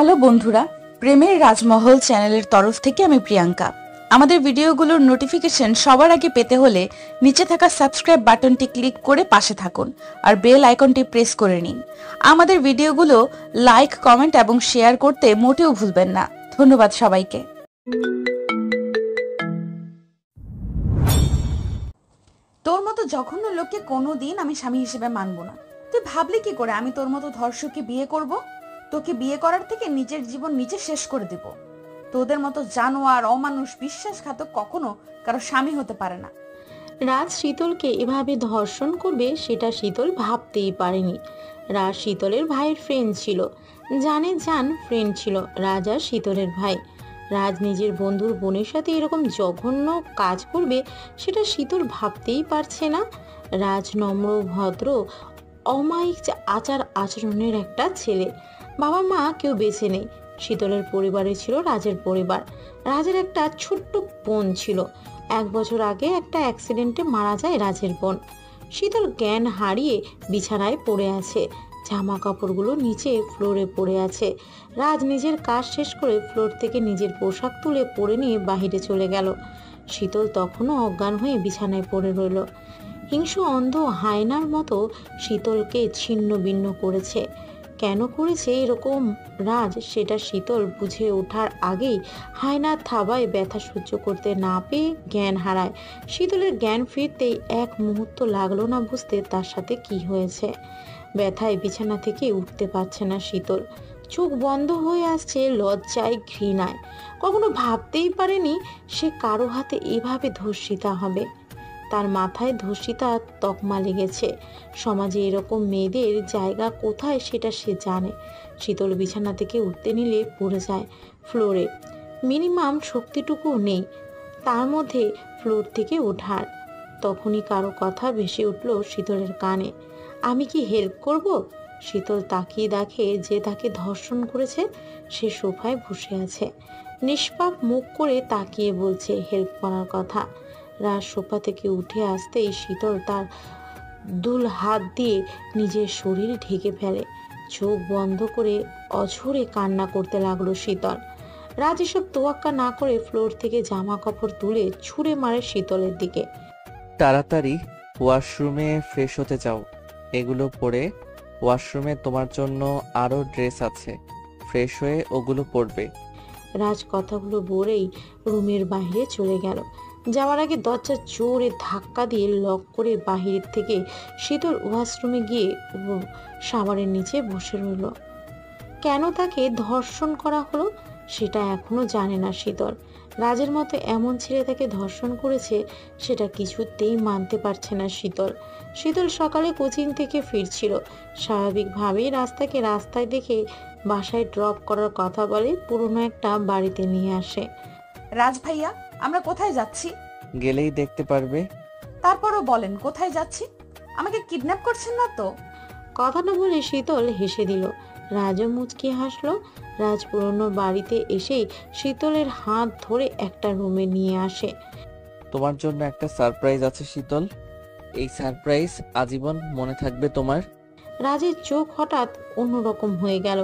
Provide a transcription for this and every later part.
Hello বন্ধুরা, প্রেমের রাজমহল চ্যানেলের তরফ থেকে আমি প্রিয়াঙ্কা। আমাদের ভিডিওগুলোর নোটিফিকেশন সবার আগে পেতে হলে নিচে থাকা সাবস্ক্রাইব বাটনটি ক্লিক করে পাশে থাকুন আর বেল আইকনটি প্রেস করে নিন। আমাদের ভিডিওগুলো লাইক, কমেন্ট এবং শেয়ার করতে মোটেও ভুলবেন না। ধন্যবাদ সবাইকে। তোর মতো জঘন্য লোককে কোনোদিন আমি স্বামী হিসেবে মানব না। তুই ভাবলি কি করে আমি তোর মতো ধর্ষককে বিয়ে করব? তোকে বিয়ে করার থেকে নিজের জীবন নিজে শেষ করে দিব। তোদের মতো জানোয়ার, অমানুষ, বিশ্বাসঘাতক কখনো কারো স্বামী হতে পারে না। রাজ শীতলকে এভাবে ধর্ষণ করবে সেটা শীতল ভাবতেই পারেনি। রাজ শীতলের ভাইয়ের ফ্রেন্ড ছিল, ফ্রেন্ড ছিল রাজ আর শীতলের ভাই। রাজ নিজের বন্ধুর বোনের সাথে এরকম জঘন্য কাজ করবে সেটা শীতল ভাবতেই পারছে না। রাজ নম্র, ভদ্র, অমায়িক আচার আচরণের একটা ছেলে। বাবা মা কেউ বেঁচে নেই। শীতলের পরিবারে ছিল রাজের পরিবার। রাজের একটা ছোট্ট বোন ছিল। 1 বছর আগে একটা অ্যাক্সিডেন্টে মারা যায় রাজের বোন। শীতল জ্ঞান হারিয়ে বিছানায় পড়ে আছে। জামা কাপড়গুলো নিচে ফ্লোরে পড়ে আছে। রাজ নিজের কাজ শেষ করে ফ্লোর থেকে নিজের পোশাক তুলে পরে নিয়ে বাহিরে চলে গেল। শীতল তখনও অজ্ঞান হয়ে বিছানায় পড়ে রইল। হিংস্র অন্ধ হায়নার মতো শীতলকে ছিন্ন ভিন্ন করেছে। কেন করেছে এরকম রাজ, সেটা শীতল বুঝে ওঠার আগেই হায়নার থাবায় ব্যথা সহ্য করতে না পেয়ে জ্ঞান হারায়। শীতলের জ্ঞান ফিরতেই এক মুহূর্ত লাগলো না বুঝতে তার সাথে কি হয়েছে। ব্যথায় বিছানা থেকে উঠতে পারছে না শীতল। চোখ বন্ধ হয়ে আসছে লজ্জায়, ঘৃণায়। কখনো ভাবতেই পারেনি সে কারো হাতে এভাবে ধর্ষিতা হবে। তার মাথায় ধর্ষিতা তকমা লেগেছে। সমাজে এরকম মেয়েদের জায়গা কোথায় সেটা সে জানে। শীতল বিছানা থেকে উঠতে নিলে পড়ে যায় ফ্লোরে। মিনিমাম শক্তিটুকু নেই তার মধ্যে ফ্লোর থেকে ওঠার। তখনই কারো কথা ভেসে উঠল শীতলের কানে। আমি কি হেল্প করব? শীতল তাকিয়ে দেখে যে তাকে ধর্ষণ করেছে সে সোফায় বসে আছে। নিষ্পাপ মুখ করে তাকিয়ে বলছে হেল্প করার কথা। রাজ সোফা থেকে উঠে আসতেই শীতল তার দুল হাত দিয়ে নিজের শরীর ঢেকে ফেলে। চোখ বন্ধ করে অঝরে কান্না করতে লাগলো শীতল। রাজ এসব তোয়াক্কা না করে ফ্লোর থেকে জামা কাপড় তুলে ছুঁড়ে মারে শীতলের দিকে। তাড়াতাড়ি ওয়াশরুমে ফ্রেশ হতে যাও। এগুলো পরে ওয়াশরুমে তোমার জন্য আরো ড্রেস আছে, ফ্রেশ হয়ে ওগুলো পরবে। রাজ কথাগুলো বলেই রুমের বাইরে চলে গেল। যাওয়ার আগে দরজা জোরে ধাক্কা দিয়ে লক করে বাহিরের থেকে শীতল ওয়াশরুমে গিয়ে শাওয়ারের নিচে বসে রইল। কেন তাকে ধর্ষণ করা হলো সেটা এখনো জানে না শীতল। রাজের মতো এমন ছেলে তাকে ধর্ষণ করেছে সেটা কিছুতেই মানতে পারছে না শীতল। শীতল সকালে কোচিং থেকে ফিরছিল। স্বাভাবিকভাবেই রাস্তায় দেখে বাসায় ড্রপ করার কথা বলে, পুরনো একটা বাড়িতে নিয়ে আসে। রাজ ভাইয়া, আমরা কোথায় যাচ্ছি? গেলেই দেখতে পারবে। তারপরও বলেন কোথায় যাচ্ছি? আমাকে কিডন্যাপ করছেন না তো? কথাটা বলে শীতল হেসে দিল। রাজও মুচকি হাসলো। রাজ পুরনো বাড়িতে এসেই শীতলের হাত ধরে একটা রুমে নিয়ে আসে। তোমার জন্য একটা সারপ্রাইজ আছে শীতল। এই সারপ্রাইজ আজীবন মনে থাকবে তোমার। রাজের চোখ হঠাৎ অন্যরকম হয়ে গেল।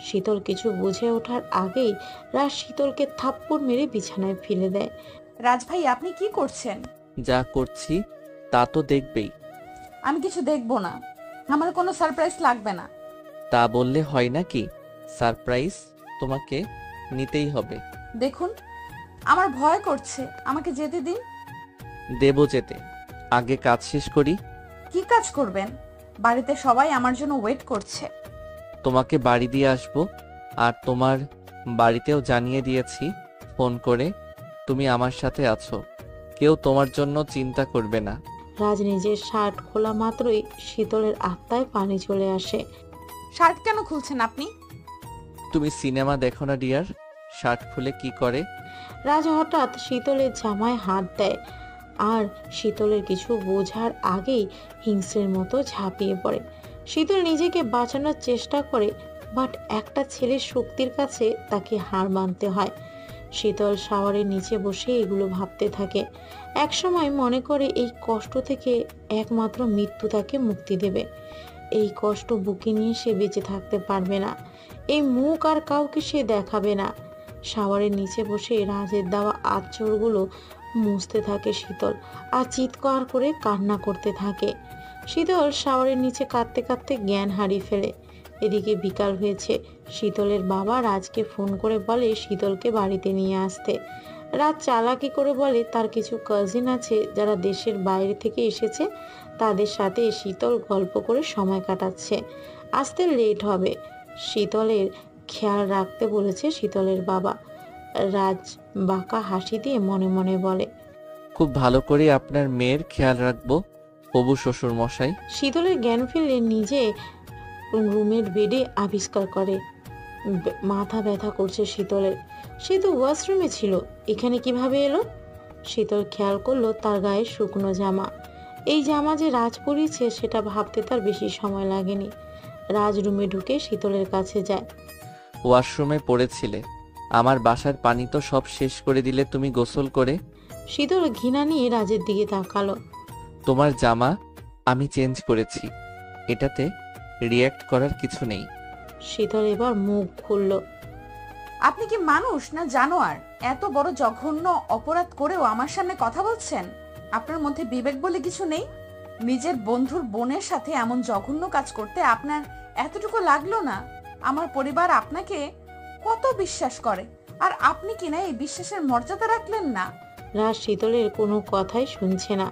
শীতল কিছু বুঝে ওঠার আগেই রাজ শীতলকে থাপ্পড় মেরে বিছানায় ফেলে দেয়। রাজ ভাই, আপনি কি করছেন? যা করছি তা তো দেখবেই। আমি কিছু দেখবো না। আমার কোনো সারপ্রাইজ লাগবে না। তা বললে হয় নাকি? সারপ্রাইজ তোমাকে নিতেই হবে। দেখুন, আমার ভয় করছে, আমাকে যেতে দিন। দেবো যেতে, আগে কাজ শেষ করি। কি কাজ করবেন? বাড়িতে সবাই আমার জন্য ওয়েট করছে। তোমাকে বাড়ি দিয়ে আসবো, আর তোমার বাড়িতেও জানিয়ে দিয়েছি ফোন করে তুমি আমার সাথে আছো। কেউ তোমার জন্য চিন্তা করবে না। রাজ নিজের শার্ট খোলা মাত্রই শীতলের আত্মায় পানি চলে আসে। শার্ট কেন খুলছেন আপনি? তুমি সিনেমা দেখো না ডিয়ার? শার্ট খুলে কি করে? রাজ হঠাৎ শীতলের জামায় হাত দেয় আর শীতলের কিছু বোঝার আগেই হিংস্রের মতো ঝাঁপিয়ে পড়ে। শীতল নিজেকে বাঁচানোর চেষ্টা করে, বাট একটা ছেলের শক্তির কাছে তাকে হার মানতে হয়। শীতল শাওয়ারের নিচে বসে এগুলো ভাবতে থাকে। একসময় মনে করে এই কষ্ট থেকে একমাত্র মৃত্যু তাকে মুক্তি দেবে। এই কষ্ট বুকে নিয়ে সে বেঁচে থাকতে পারবে না। এই মুখ আর কাউকে সে দেখাবে না। শাওয়ারের নিচে বসে রাজের দেওয়া আঁচড়গুলো মুছতে থাকে শীতল, আর চিৎকার করে কান্না করতে থাকে। শীতল শাওয়ারের নিচে কাঁদতে কাঁদতে জ্ঞান হারিয়ে ফেলে। এদিকে বিকাল হয়েছে। শীতলের বাবা রাজকে ফোন করে বলে শীতলকে বাড়িতে নিয়ে আসতে। রাজ চালাকি করে বলে তার কিছু কাজিন আছে যারা দেশের বাইরে থেকে এসেছে, তাদের সাথে শীতল গল্প করে সময় কাটাচ্ছে, আসতে লেট হবে। শীতলের খেয়াল রাখতে বলেছে শীতলের বাবা। রাজ বাঁকা হাসি দিয়ে মনে মনে বলে, খুব ভালো করে আপনার মেয়ের খেয়াল রাখবো হবু শ্বশুর মশাই। শীতলের জ্ঞান ফিরলে নিজে রুমের বেডে আবিষ্কার করে মাথা ব্যথা করছে শীতলের। সে তো ওয়াশরুমে ছিল, এখানে কিভাবে এলো? শীতল খেয়াল করলো তার গায়ে শুকনো জামা। এই জামা যে রাজ পরিয়েছে সেটা ভাবতে তার বেশি সময় লাগেনি। রাজ রুমে ঢুকে শীতলের কাছে যায়। ওয়াশরুমে পড়েছিলে, আমার বাসার পানি তো সব শেষ করে দিলে তুমি গোসল করে। শীতল ঘৃণা নিয়ে রাজের দিকে তাকালো। তোমার জামা আমি চেঞ্জ করেছি, এটাতে রিয়্যাক্ট করার কিছু নেই। শীতল এবার মুখ খুলল। আপনি কি মানুষ না জানোয়ার? এত বড় জঘন্য অপরাধ করেও আমার সামনে কথা বলছেন? আপনার মধ্যে বিবেক বলে কিছু নেই? নিজের বন্ধুর বোনের সাথে এমন জঘন্য কাজ করতে আপনার এতটুকু লাগলো না? আমার পরিবার আপনাকে কত বিশ্বাস করে, আর আপনি কিনা এই বিশ্বাসের মর্যাদা রাখলেন না। রাজ শীতলের কোনো কথাই শুনছে না,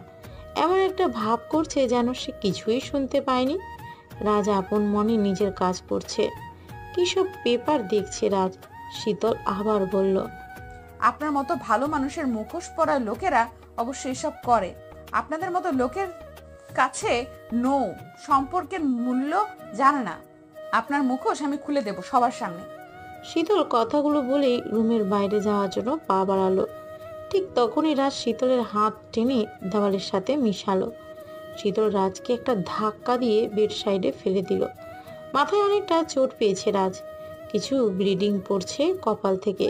এমন একটা ভাব করছে যেন সে কিছুই শুনতে পায়নি। রাজ আপন মনে নিজের কাজ করছে, কিসব পেপার দেখছে রাজ। শীতল আবার বলল, আপনার মতো ভালো মানুষের মুখোশ পরা লোকেরা অবশ্য এসব করে। আপনাদের মতো লোকের কাছে সম্পর্কের মূল্য জানে না। আপনার মুখোশ আমি খুলে দেব সবার সামনে। শীতল কথাগুলো বলেই রুমের বাইরে যাওয়ার জন্য পা বাড়ালো। ঠিক তখনই রাজ শীতলের হাত টেনে দেওয়ালের সাথে মিশালো। শীতল রাজকে একটা ধাক্কা দিয়ে বেড সাইডে ফেলে দিল। মাথায় অনেকটা চোট পেয়েছে রাজ, কিছু ব্লিডিং পড়ছে কপাল থেকে।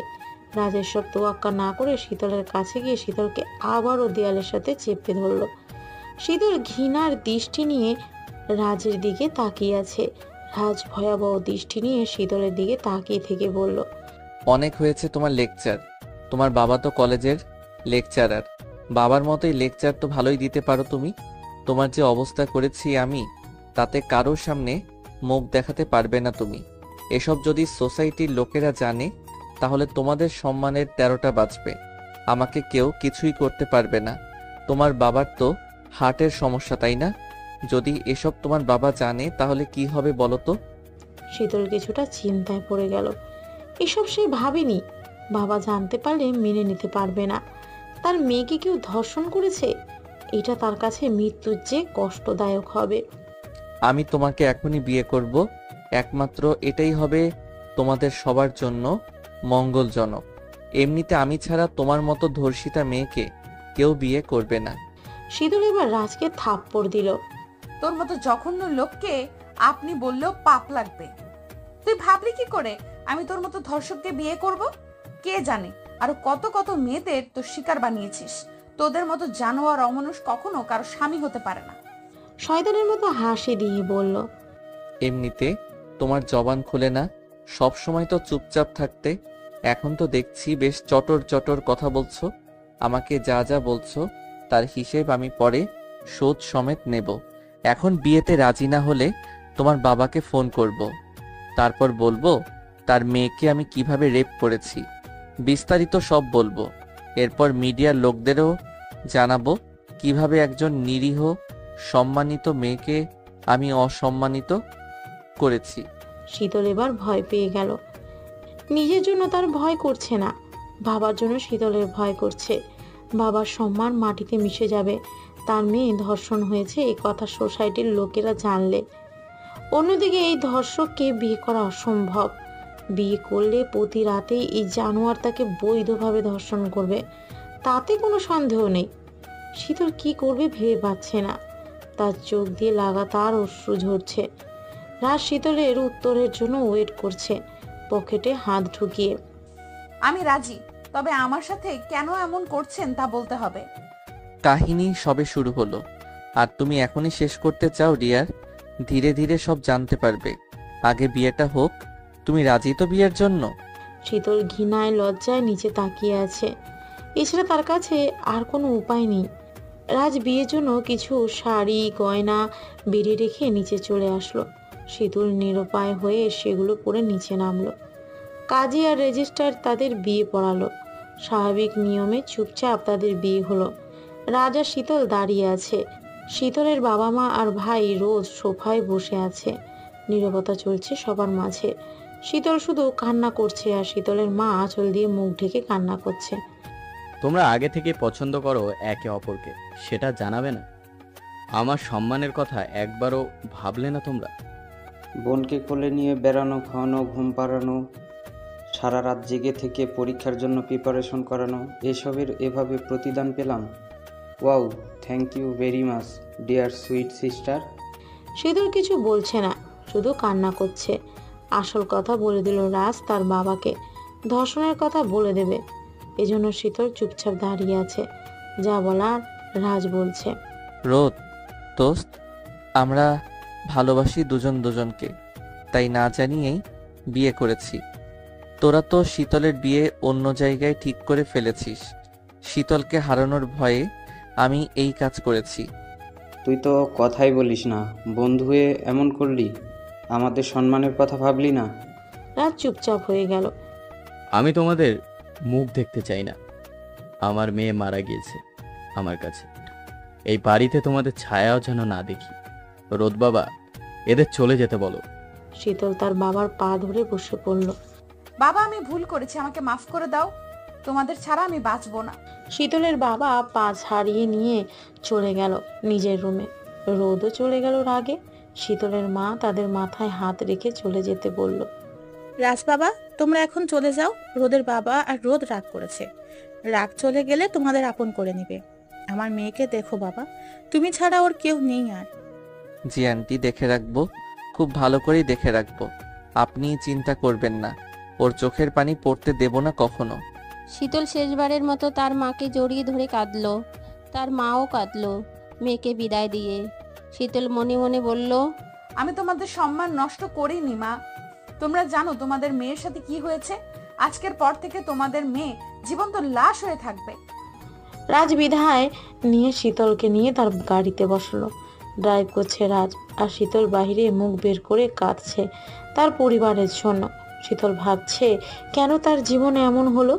রাজের সব তোয়াক্কা না করে শীতলের কাছে গিয়ে শীতলকে আবারও দেয়ালের সাথে চেপে ধরল। শীতল ঘৃণার দৃষ্টি নিয়ে রাজের দিকে তাকিয়ে আছে। রাজ ভয়াবহ দৃষ্টি নিয়ে শীতলের দিকে তাকিয়ে থেকে বলল, অনেক হয়েছে তোমার লেকচার। তোমার বাবা তো কলেজের লেকচারার, বাবার মতোই লেকচার তো ভালোই দিতে পারো তুমি। তোমার যে অবস্থা করেছি আমি, তাতে কারোর সামনে মুখ দেখাতে পারবে না তুমি। এসব যদি সোসাইটির লোকেরা জানে তাহলে তোমাদের সম্মানের 13টা বাজবে। আমাকে কেউ কিছুই করতে পারবে না। তোমার বাবার তো হার্টের সমস্যা, তাই না? যদি এসব তোমার বাবা জানে তাহলে কি হবে বলো তো? শীতল কিছুটা চিন্তায় পড়ে গেল। এসব সে ভাবেনি। বাবা জানতে পারলে মেনে নিতে পারবে না। তার মেয়েকে কেউ ধর্ষণ করেছে, এটা তার কাছে মৃত্যুর চেয়ে কষ্টদায়ক হবে। আমি তোমাকে এখনই বিয়ে করব, একমাত্র এটাই হবে তোমাদের সবার জন্য মঙ্গলজনক। এমনিতে আমি ছাড়া তোমার মতো ধর্ষিতা মেয়েকে কেউ বিয়ে করবে না। শীতল এবার রাজকে থাপ্পড় দিল। তোর মতো জঘন্য লোককে আপনি বললেও পাপ লাগবে। তুই ভাবলি কি করে আমি তোর মতো ধর্ষককে বিয়ে করব? কে জানে আরো কত কত মেয়েদের তোর শিকার বানিয়েছিস। তোদের মতো জানোয়ার অমানুষ কখনো কারো স্বামী হতে পারে না। শয়তানের মতো হাসি দিয়ে বলল, এমনিতে তোমার জবান খুলে না, সব সময় তো চুপচাপ থাকতে। এখন তো দেখছি বেশ চটর চটর কথা বলছো। আমাকে যা যা বলছো তার হিসেব আমি পরে শোধ সমেত নেব। এখন বিয়েতে রাজি না হলে তোমার বাবাকে ফোন করব, তারপর বলবো তার মেয়েকে আমি কিভাবে রেপ করেছি, বিস্তারিত সব বলবো। এরপর মিডিয়ার লোকদেরও জানাবো কিভাবে একজন নিরীহ সম্মানিত মেয়েকে আমি অসম্মানিত করেছি। শীতল এবার ভয় পেয়ে গেল। নিজের জন্য তার ভয় করছে না, বাবার জন্য শীতলের ভয় করছে। বাবার সম্মান মাটিতে মিশে যাবে তার মেয়ে ধর্ষণ হয়েছে এই কথা সোসাইটির লোকেরা জানলে। অন্যদিকে এই ধর্ষককে বিয়ে করা অসম্ভব। বিয়ে করলে প্রতি রাতেই এই জানোয়ার তাকে বৈধভাবে ধর্ষণ করবে, তাতে কোনো সন্দেহ নেই। শীতল কি করবে ভেবে পাচ্ছে না। তার চোখ দিয়ে লাগাতার অশ্রু ঝরছে। রাজ শীতলের উত্তরের জন্য ওয়েট করছে, পকেটে হাত ঢুকিয়ে। আমি রাজি, তবে আমার সাথে কেন এমন করছেন তা বলতে হবে। কাহিনী সবে শুরু হলো, আর তুমি এখনই শেষ করতে চাও ডিয়ার? ধীরে ধীরে সব জানতে পারবে। আগে বিয়েটা হোক, তুমি রাজি তো বিয়ের জন্য? শীতল ঘৃণায় লজ্জায় নিচে তাকিয়ে আছে। এছাড়া তার কাছে আর কোনো উপায় নেই। রাজ বিয়ের জন্য কিছু শাড়ি গয়না বেড়ে রেখে নিচে চলে আসলো। শীতল নিরুপায় হয়ে সেগুলো পরে নিচে নামলো। কাজী আর রেজিস্ট্রার তাদের বিয়ে পড়ালো। স্বাভাবিক নিয়মে চুপচাপ তাদের বিয়ে হলো। রাজ আর শীতল দাঁড়িয়ে আছে। শীতলের বাবা মা আর ভাই রোজ সোফায় বসে আছে। নীরবতা চলছে সবার মাঝে। শীতল শুধু কান্না করছে আর শীতলের মা আঁচল দিয়ে মুখ ঢেকে কান্না করছে। তোমরা আগে থেকে পছন্দ করো একে অপরকে, সেটা জানাবে না? আমার সম্মানের কথা একবারও ভাবলে না তোমরা? বোনকে কোলে নিয়ে বেড়ানো, খাওয়ানো, ঘুম পাড়ানো, সারা রাত জেগে থেকে পরীক্ষার জন্য প্রিপারেশন করানো, এসবের এভাবে প্রতিদান পেলাম। Wow, thank you very much dear sweet sister. Sheetal কিছু বলছে না, শুধু কান্না করছে। আসল কথা বলে দিল রাজ তার বাবাকে, ধর্ষণের কথা বলে দেবে। এজন্য শীতল চুপচাপ দাঁড়িয়ে আছে। যা বলার রাজ বলছে। রোদ, দোস্ত, আমরা ভালোবাসি দুজন দুজনকে, তাই না জানিয়েই বিয়ে করেছি। তোরা তো শীতলের বিয়ে অন্য জায়গায় ঠিক করে ফেলেছিস। শীতলকে হারানোর ভয়ে আমি এই কাজ করেছি। তুই তো কথাই বলিস না, বন্ধু হয়ে এমন করলি, আমাদের সম্মানের কথা ভাবলি না? রাজ চুপচাপ হয়ে গেল। আমি তোমাদের মুখ দেখতে চাই না। আমার মেয়ে মারা গিয়েছে আমার কাছে। এই বাড়িতে তোমাদের ছায়াও যেন না দেখি। রোদ বাবা, এদের চলে যেতে বলো। শীতল তার বাবার পা ধরে বসে পড়ল। বাবা, আমি ভুল করেছি, আমাকে মাফ করে দাও। তোমাদের ছাড়া আমি বাঁচবো না। শীতলের বাবা পা ছাড়িয়ে নিয়ে চলে গেল নিজের রুমে। রোদও চলে গেল রাগে। শীতলের মা তাদের মাথায় হাত রেখে চলে যেতে বলল। রাজ বাবা, তোমরা এখন চলে যাও। রোদের বাবা আর রোদ রাগ করেছে। রাগ চলে গেলে তোমাদের আপন করে নেবে। আমার মেয়েকে দেখো বাবা, তুমি ছাড়া ওর কেউ নেই আর। জি আন্টি, দেখে রাখবো, খুব ভালো করেই দেখে রাখবো। আপনি চিন্তা করবেন না, ওর চোখের পানি পড়তে দেব না কখনো। শীতল শেষবারের মতো তার মাকে জড়িয়ে ধরে কাঁদলো। তার মাও কাঁদলো মেয়েকে বিদায় দিয়ে। শীতল মনে মনে বলল, আমি তোমাদের সম্মান নষ্ট করিনি মা। তোমরা জানো তোমাদের মেয়ের সাথে কি হয়েছে। আজকের পর থেকে তোমাদের মেয়ে জীবন্ত লাশ হয়ে থাকবে। রাজ বিদায় নিয়ে শীতলকে নিয়ে তার গাড়িতে বসলো। ড্রাইভ করছে রাজ, আর শীতল বাহিরে মুখ বের করে কাঁদছে তার পরিবারের জন্য। শীতল ভাবছে কেন তার জীবনে এমন হলো,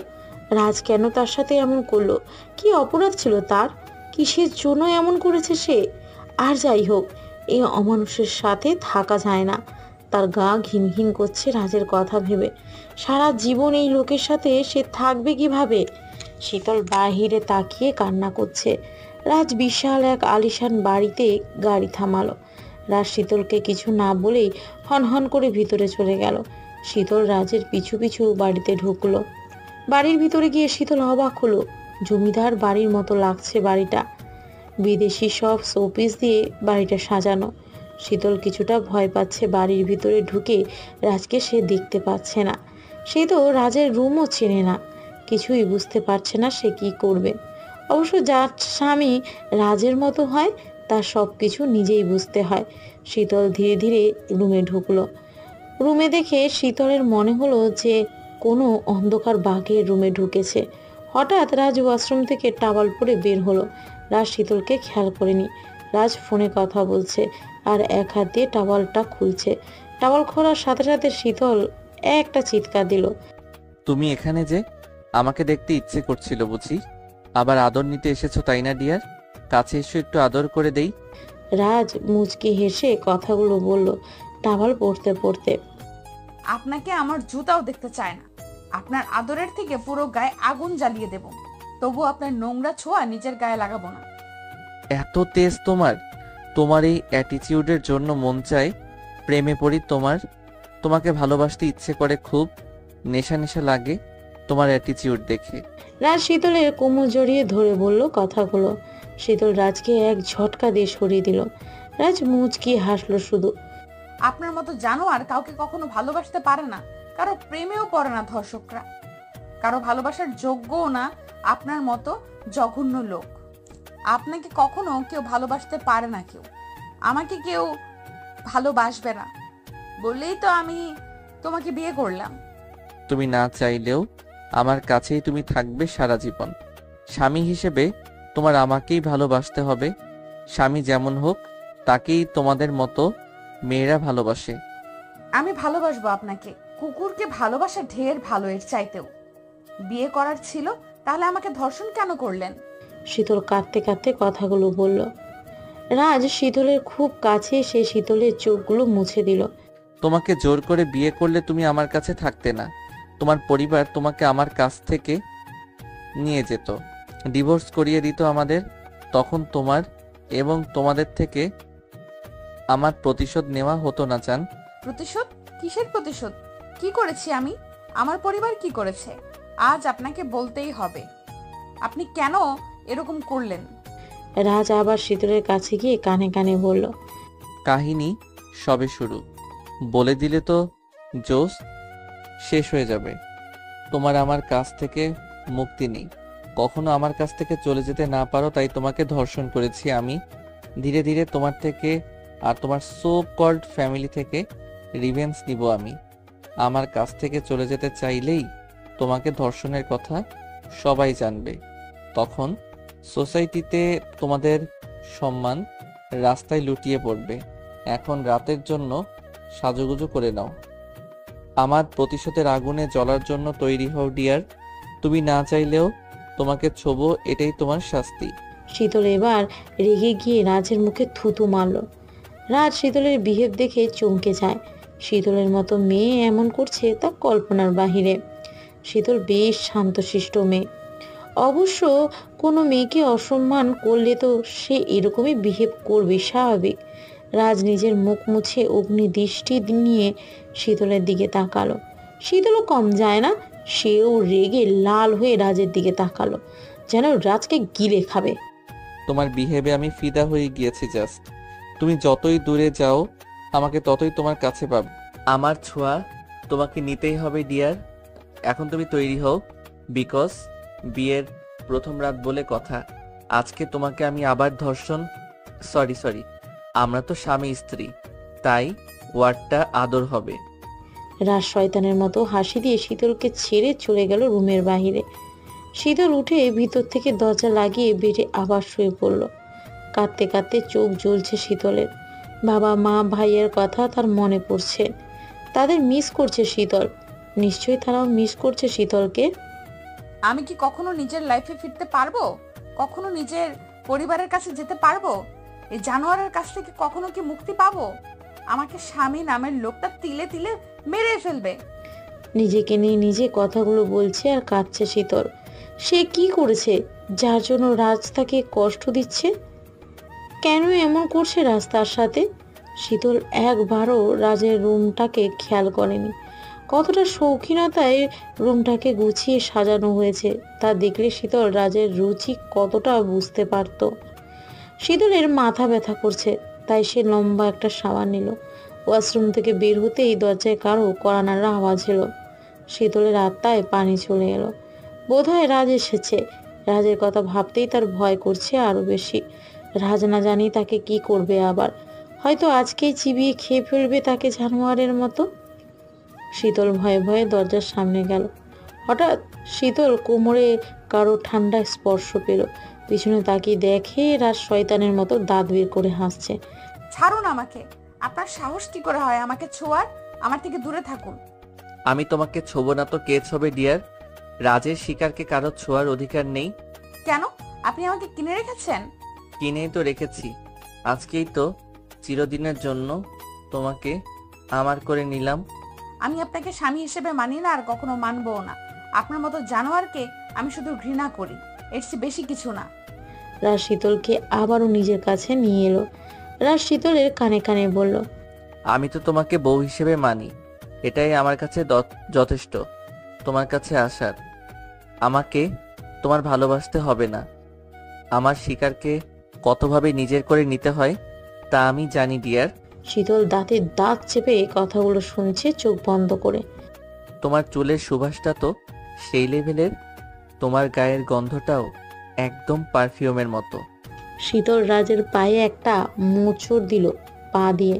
রাজ কেন তার সাথে এমন করলো, কি অপরাধ ছিল তার, কিসের জন্য এমন করেছে সে। আর যাই হোক, এই অমানুষের সাথে থাকা যায় না। তার গা ঘিন ঘিন করছে রাজের কথা ভেবে। সারা জীবন এই লোকের সাথে সে থাকবে কিভাবে। শীতল বাহিরে তাকিয়ে কান্না করছে। রাজ বিশাল এক আলিশান বাড়িতে গাড়ি থামালো। রাজ শীতলকে কিছু না বলেই হনহন করে ভিতরে চলে গেল। শীতল রাজের পিছু পিছু বাড়িতে ঢুকলো। বাড়ির ভিতরে গিয়ে শীতল অবাক হলো। জমিদার বাড়ির মতো লাগছে বাড়িটা। বিদেশি সব শোপিস দিয়ে বাড়িটা সাজানো। শীতল কিছুটা ভয় পাচ্ছে বাড়ির ভিতরে ঢুকে রাজকে সে দেখতে পাচ্ছে না। সে তো রাজের রুমও চেনে না। কিছুই বুঝতে পারছে না সে কি করবে। অবশ্য যার স্বামী রাজের মতো হয় তার সব কিছু নিজেই বুঝতে হয়। শীতল ধীরে ধীরে রুমে ঢুকলো। রুমে দেখে শীতলের মনে হলো যে কোনো অন্ধকার বাঘের রুমে ঢুকেছে। হঠাৎ রাজ ওয়াশরুম থেকে টাওয়াল পরে বের হলো। রাজ শীতলকে খেয়াল করেনি। রাজ ফোনে কথা বলছে আর এক হাত দিয়ে টাওয়ালটা খুলছে। টাওয়াল খোলার সাথে সাথে শীতল একটা চিৎকার দিল। তুমি এখানে যে? আমাকে দেখতে ইচ্ছে করছিল বুঝি? আবার আদর নিতে এসেছো তাই না ডিয়ার? কাছে এসো, একটু আদর করে দেই। রাজ মুচকি হেসে কথাগুলো বলল টাওয়াল পরতে পরতে। আপনাকে আমার জুতাও দেখতে চায় না। আপনার আদরের থেকে পুরো গায়ে আগুন জ্বালিয়ে দেব, তবু আপনার নোংরা ছোঁয়া নিজের গায়ে লাগাবো না। এত তেজ তোমার! তোমার এই অ্যাটিটিউডের জন্য মন চায় প্রেমে পড়ি। তোমাকে ভালোবাসতে ইচ্ছে করে খুব। নেশা নেশা লাগে তোমার অ্যাটিটিউড দেখে। রাজ শীতলের কোমর জড়িয়ে ধরে বলল কথাগুলো। শীতল রাজকে এক ঝটকা দিয়ে সরিয়ে দিল। রাজ মুচকি হাসলো শুধু। আপনার মতো জানোয়ার কাউকে কখনো ভালোবাসতে পারে না, কারো প্রেমেও পড়ে না ধর্ষকরা, কারো ভালোবাসার যোগ্যও না আপনার মতো জঘন্য লোক। আপনাকে কখনো কেউ ভালোবাসতে পারে না, কেউ আমাকে কেউ ভালোবাসবে না বললেই তো আমি তোমাকে বিয়ে করলাম। তুমি না চাইলেও আমার কাছেই তুমি থাকবে সারা জীবন। স্বামী হিসেবে তোমার আমাকেই ভালোবাসতে হবে। স্বামী যেমন হোক তাকেই তোমাদের মতো মেয়েরা ভালোবাসে। আমি ভালোবাসবো আপনাকে। কুকুরকে ভালোবাসা ঢের ভালো এর চাইতেও। বিয়ে করার ছিল তাহলে আমাকে ধর্ষণ কেন করলেন? শীতল কাঁদতে কাঁদতে কথাগুলো বলল। রাজ শীতলের খুব কাছে এসে শীতলের চোখগুলো মুছে দিল। তোমাকে জোর করে বিয়ে করলে তুমি আমার কাছে থাকতে না। তোমার পরিবার তোমাকে আমার কাছ থেকে নিয়ে যেত, ডিভোর্স করিয়ে দিত আমাদের। তখন তোমার এবং তোমাদের থেকে আমার প্রতিশোধ নেওয়া হতো না জান। প্রতিশোধ? কিসের প্রতিশোধ? কি করেছি আমি? আমার পরিবার কি করেছে? আজ আপনাকে বলতেই হবে। আপনি কেন এরকম করলেন? রাজ আবার শীতলের কাছে গিয়ে কানে কানে বলল। কাহিনী সবে শুরু, বলে দিলে তো জোশ শেষ হয়ে যাবে। তোমার আমার কাছ থেকে মুক্তি নেই। কখনো আমার কাছ থেকে চলে যেতে না পারো, তাই তোমাকে ধর্ষণ করেছি আমি। ধীরে ধীরে তোমার থেকে আর তোমার সো কল্ড ফ্যামিলি থেকে রিভেঞ্জ নিব আমি। আমার কাছ থেকে চলে যেতে চাইলেই তোমাকে ধর্ষণের কথা সবাই জানবে। তখন সোসাইটিতে তোমাদের সম্মান রাস্তায় লুটিয়ে পড়বে। এখন রাতের জন্য সাজুগুজু করে নাও। আমার প্রতিশোধের আগুনে জ্বলার জন্য তৈরি হও ডিয়ার। তুমি না চাইলেও তোমাকে ছোবো, এটাই তোমার শাস্তি। শীতল এবার রেগে গিয়ে রাজের মুখে থুতু মারল। রাজ শীতলের বিহেভ দেখে চমকে যায়। শীতলের মতো মেয়ে এমন করছে তা কল্পনার বাহিরে। শীতল বেশ শান্তশিষ্ট মেয়ে। অবশ্য কোনো মেয়েকে অসম্মান করলে তো সে এরকমই বিহেভ করবে, স্বাভাবিক। রাজ নিজের মুখ মুছে অগ্নি দৃষ্টি নিয়ে শীতলের দিকে তাকালো। শীতলও কম যায় না, সেও রেগে লাল হয়ে রাজের দিকে তাকালো, যেন রাজকে গিলে খাবে। তোমার বিহেভে আমি ফিদা হয়ে গিয়েছি জাস্ট। তুমি যতই দূরে যাও আমাকে ততই তোমার কাছে পাবে। আমার ছোঁয়া তোমাকে নিতেই হবে ডিয়ার। এখন তুমি তৈরি হও, বিকজ বিয়ের প্রথম রাত বলে কথা। আজকে তোমাকে আমি আবার ধর্ষণ, সরি আমরা তো স্বামী স্ত্রী, তাই ওয়ার্ডটা আদর হবে। রাজ শয়তানের মতো হাসি দিয়ে শীতলকে ছেড়ে চলে গেল রুমের বাহিরে। শীতল উঠে ভিতর থেকে দরজা লাগিয়ে বেডে আবার শুয়ে পড়ল। কাঁদতে কাঁদতে চোখ জ্বলছে শীতলের। বাবা মা ভাইয়ের কথা তার মনে পড়ছে। তাদের মিস করছে শীতল। নিশ্চয়ই তারাও মিস করছে শীতলকে। আমি কি কখনো নিজের লাইফে ফিরতে পারবো? কখনো নিজের পরিবারের কাছে যেতে পারবো? এই জানোয়ারের কাছ থেকে কখনো কি মুক্তি পাবো? আমাকে স্বামী নামের লোকটা তিলে তিলে মেরে ফেলবে। নিজেকে নিয়ে নিজে কথাগুলো বলছে আর কাঁদছে শীতল। সে কি করেছে যার জন্য রাজ তাকে কষ্ট দিচ্ছে? কেন এমন করছে রাজ তার সাথে? শীতল একবারও রাজের রুমটাকে খেয়াল করেনি। কতটা শৌখিনতায় রুমটাকে গুছিয়ে সাজানো হয়েছে তা দেখলে শীতল রাজের রুচি কতটা বুঝতে পারত। শীতলের মাথা ব্যথা করছে, তাই সে লম্বা একটা শাওয়ার নিল। ওয়াশরুম থেকে বের হতেই দরজায় কারো কড়া নাড়ার আওয়াজ এলো। শীতলের আত্মায় পানি চলে এলো। বোধহয় রাজ এসেছে। রাজের কথা ভাবতেই তার ভয় করছে আরো বেশি। রাজ না জানি তাকে কি করবে আবার। হয়তো আজকেই চিবিয়ে খেয়ে ফেলবে তাকে জানোয়ারের মতো। শীতল ভয়ে ভয়ে দরজার সামনে গেল। হঠাৎ শীতল কোমরে কারো ঠান্ডা স্পর্শ পেল। পিছনে তাকিয়ে দেখে রাজ শয়তানের মতো দাঁত বের করে হাসছে। ছাড়ুন আমাকে। আপনার সাহস কি করে হয় আমাকে ছোঁয়ার? আমার থেকে দূরে থাকুন। আমি তোমাকে ছোবো না তো কে ছোবে ডিয়ার? রাজের শিকারকে কারো ছোঁয়ার অধিকার নেই। কেন? আপনি আমাকে কিনে রেখেছেন? কিনেই তো রেখেছি। আজকেই তো চিরদিনের জন্য তোমাকে আমার করে নিলাম। আমি আপনাকে স্বামী হিসেবে মানি না, আর কখনো মানবও না। আপনার মতো জানোয়ারকে আমি শুধু ঘৃণা করি, এর চেয়ে বেশি কিছু না। রাজ শীতলকে আবারও নিজের কাছে নিয়ে এলো। রাজ শীতলের কানে কানে বলল, আমি তো তোমাকে বউ হিসেবে মানি, এটাই আমার কাছে যথেষ্ট তোমার কাছে আসার। আমাকে তোমার ভালোবাসতে হবে না। আমার শিকারকে কতভাবে নিজের করে নিতে হয় তা আমি জানি ডিয়ার। শীতল দাঁতে দাঁত চেপে কথাগুলো শুনছে চোখ বন্ধ করে। তোমার চুলের সুবাসটা তো সেই লেভেলের, তোমার গায়ের গন্ধটাও একদম পারফিউমের মতো। শীতল রাজের পায়ে একটা মোচড় দিল পা দিয়ে।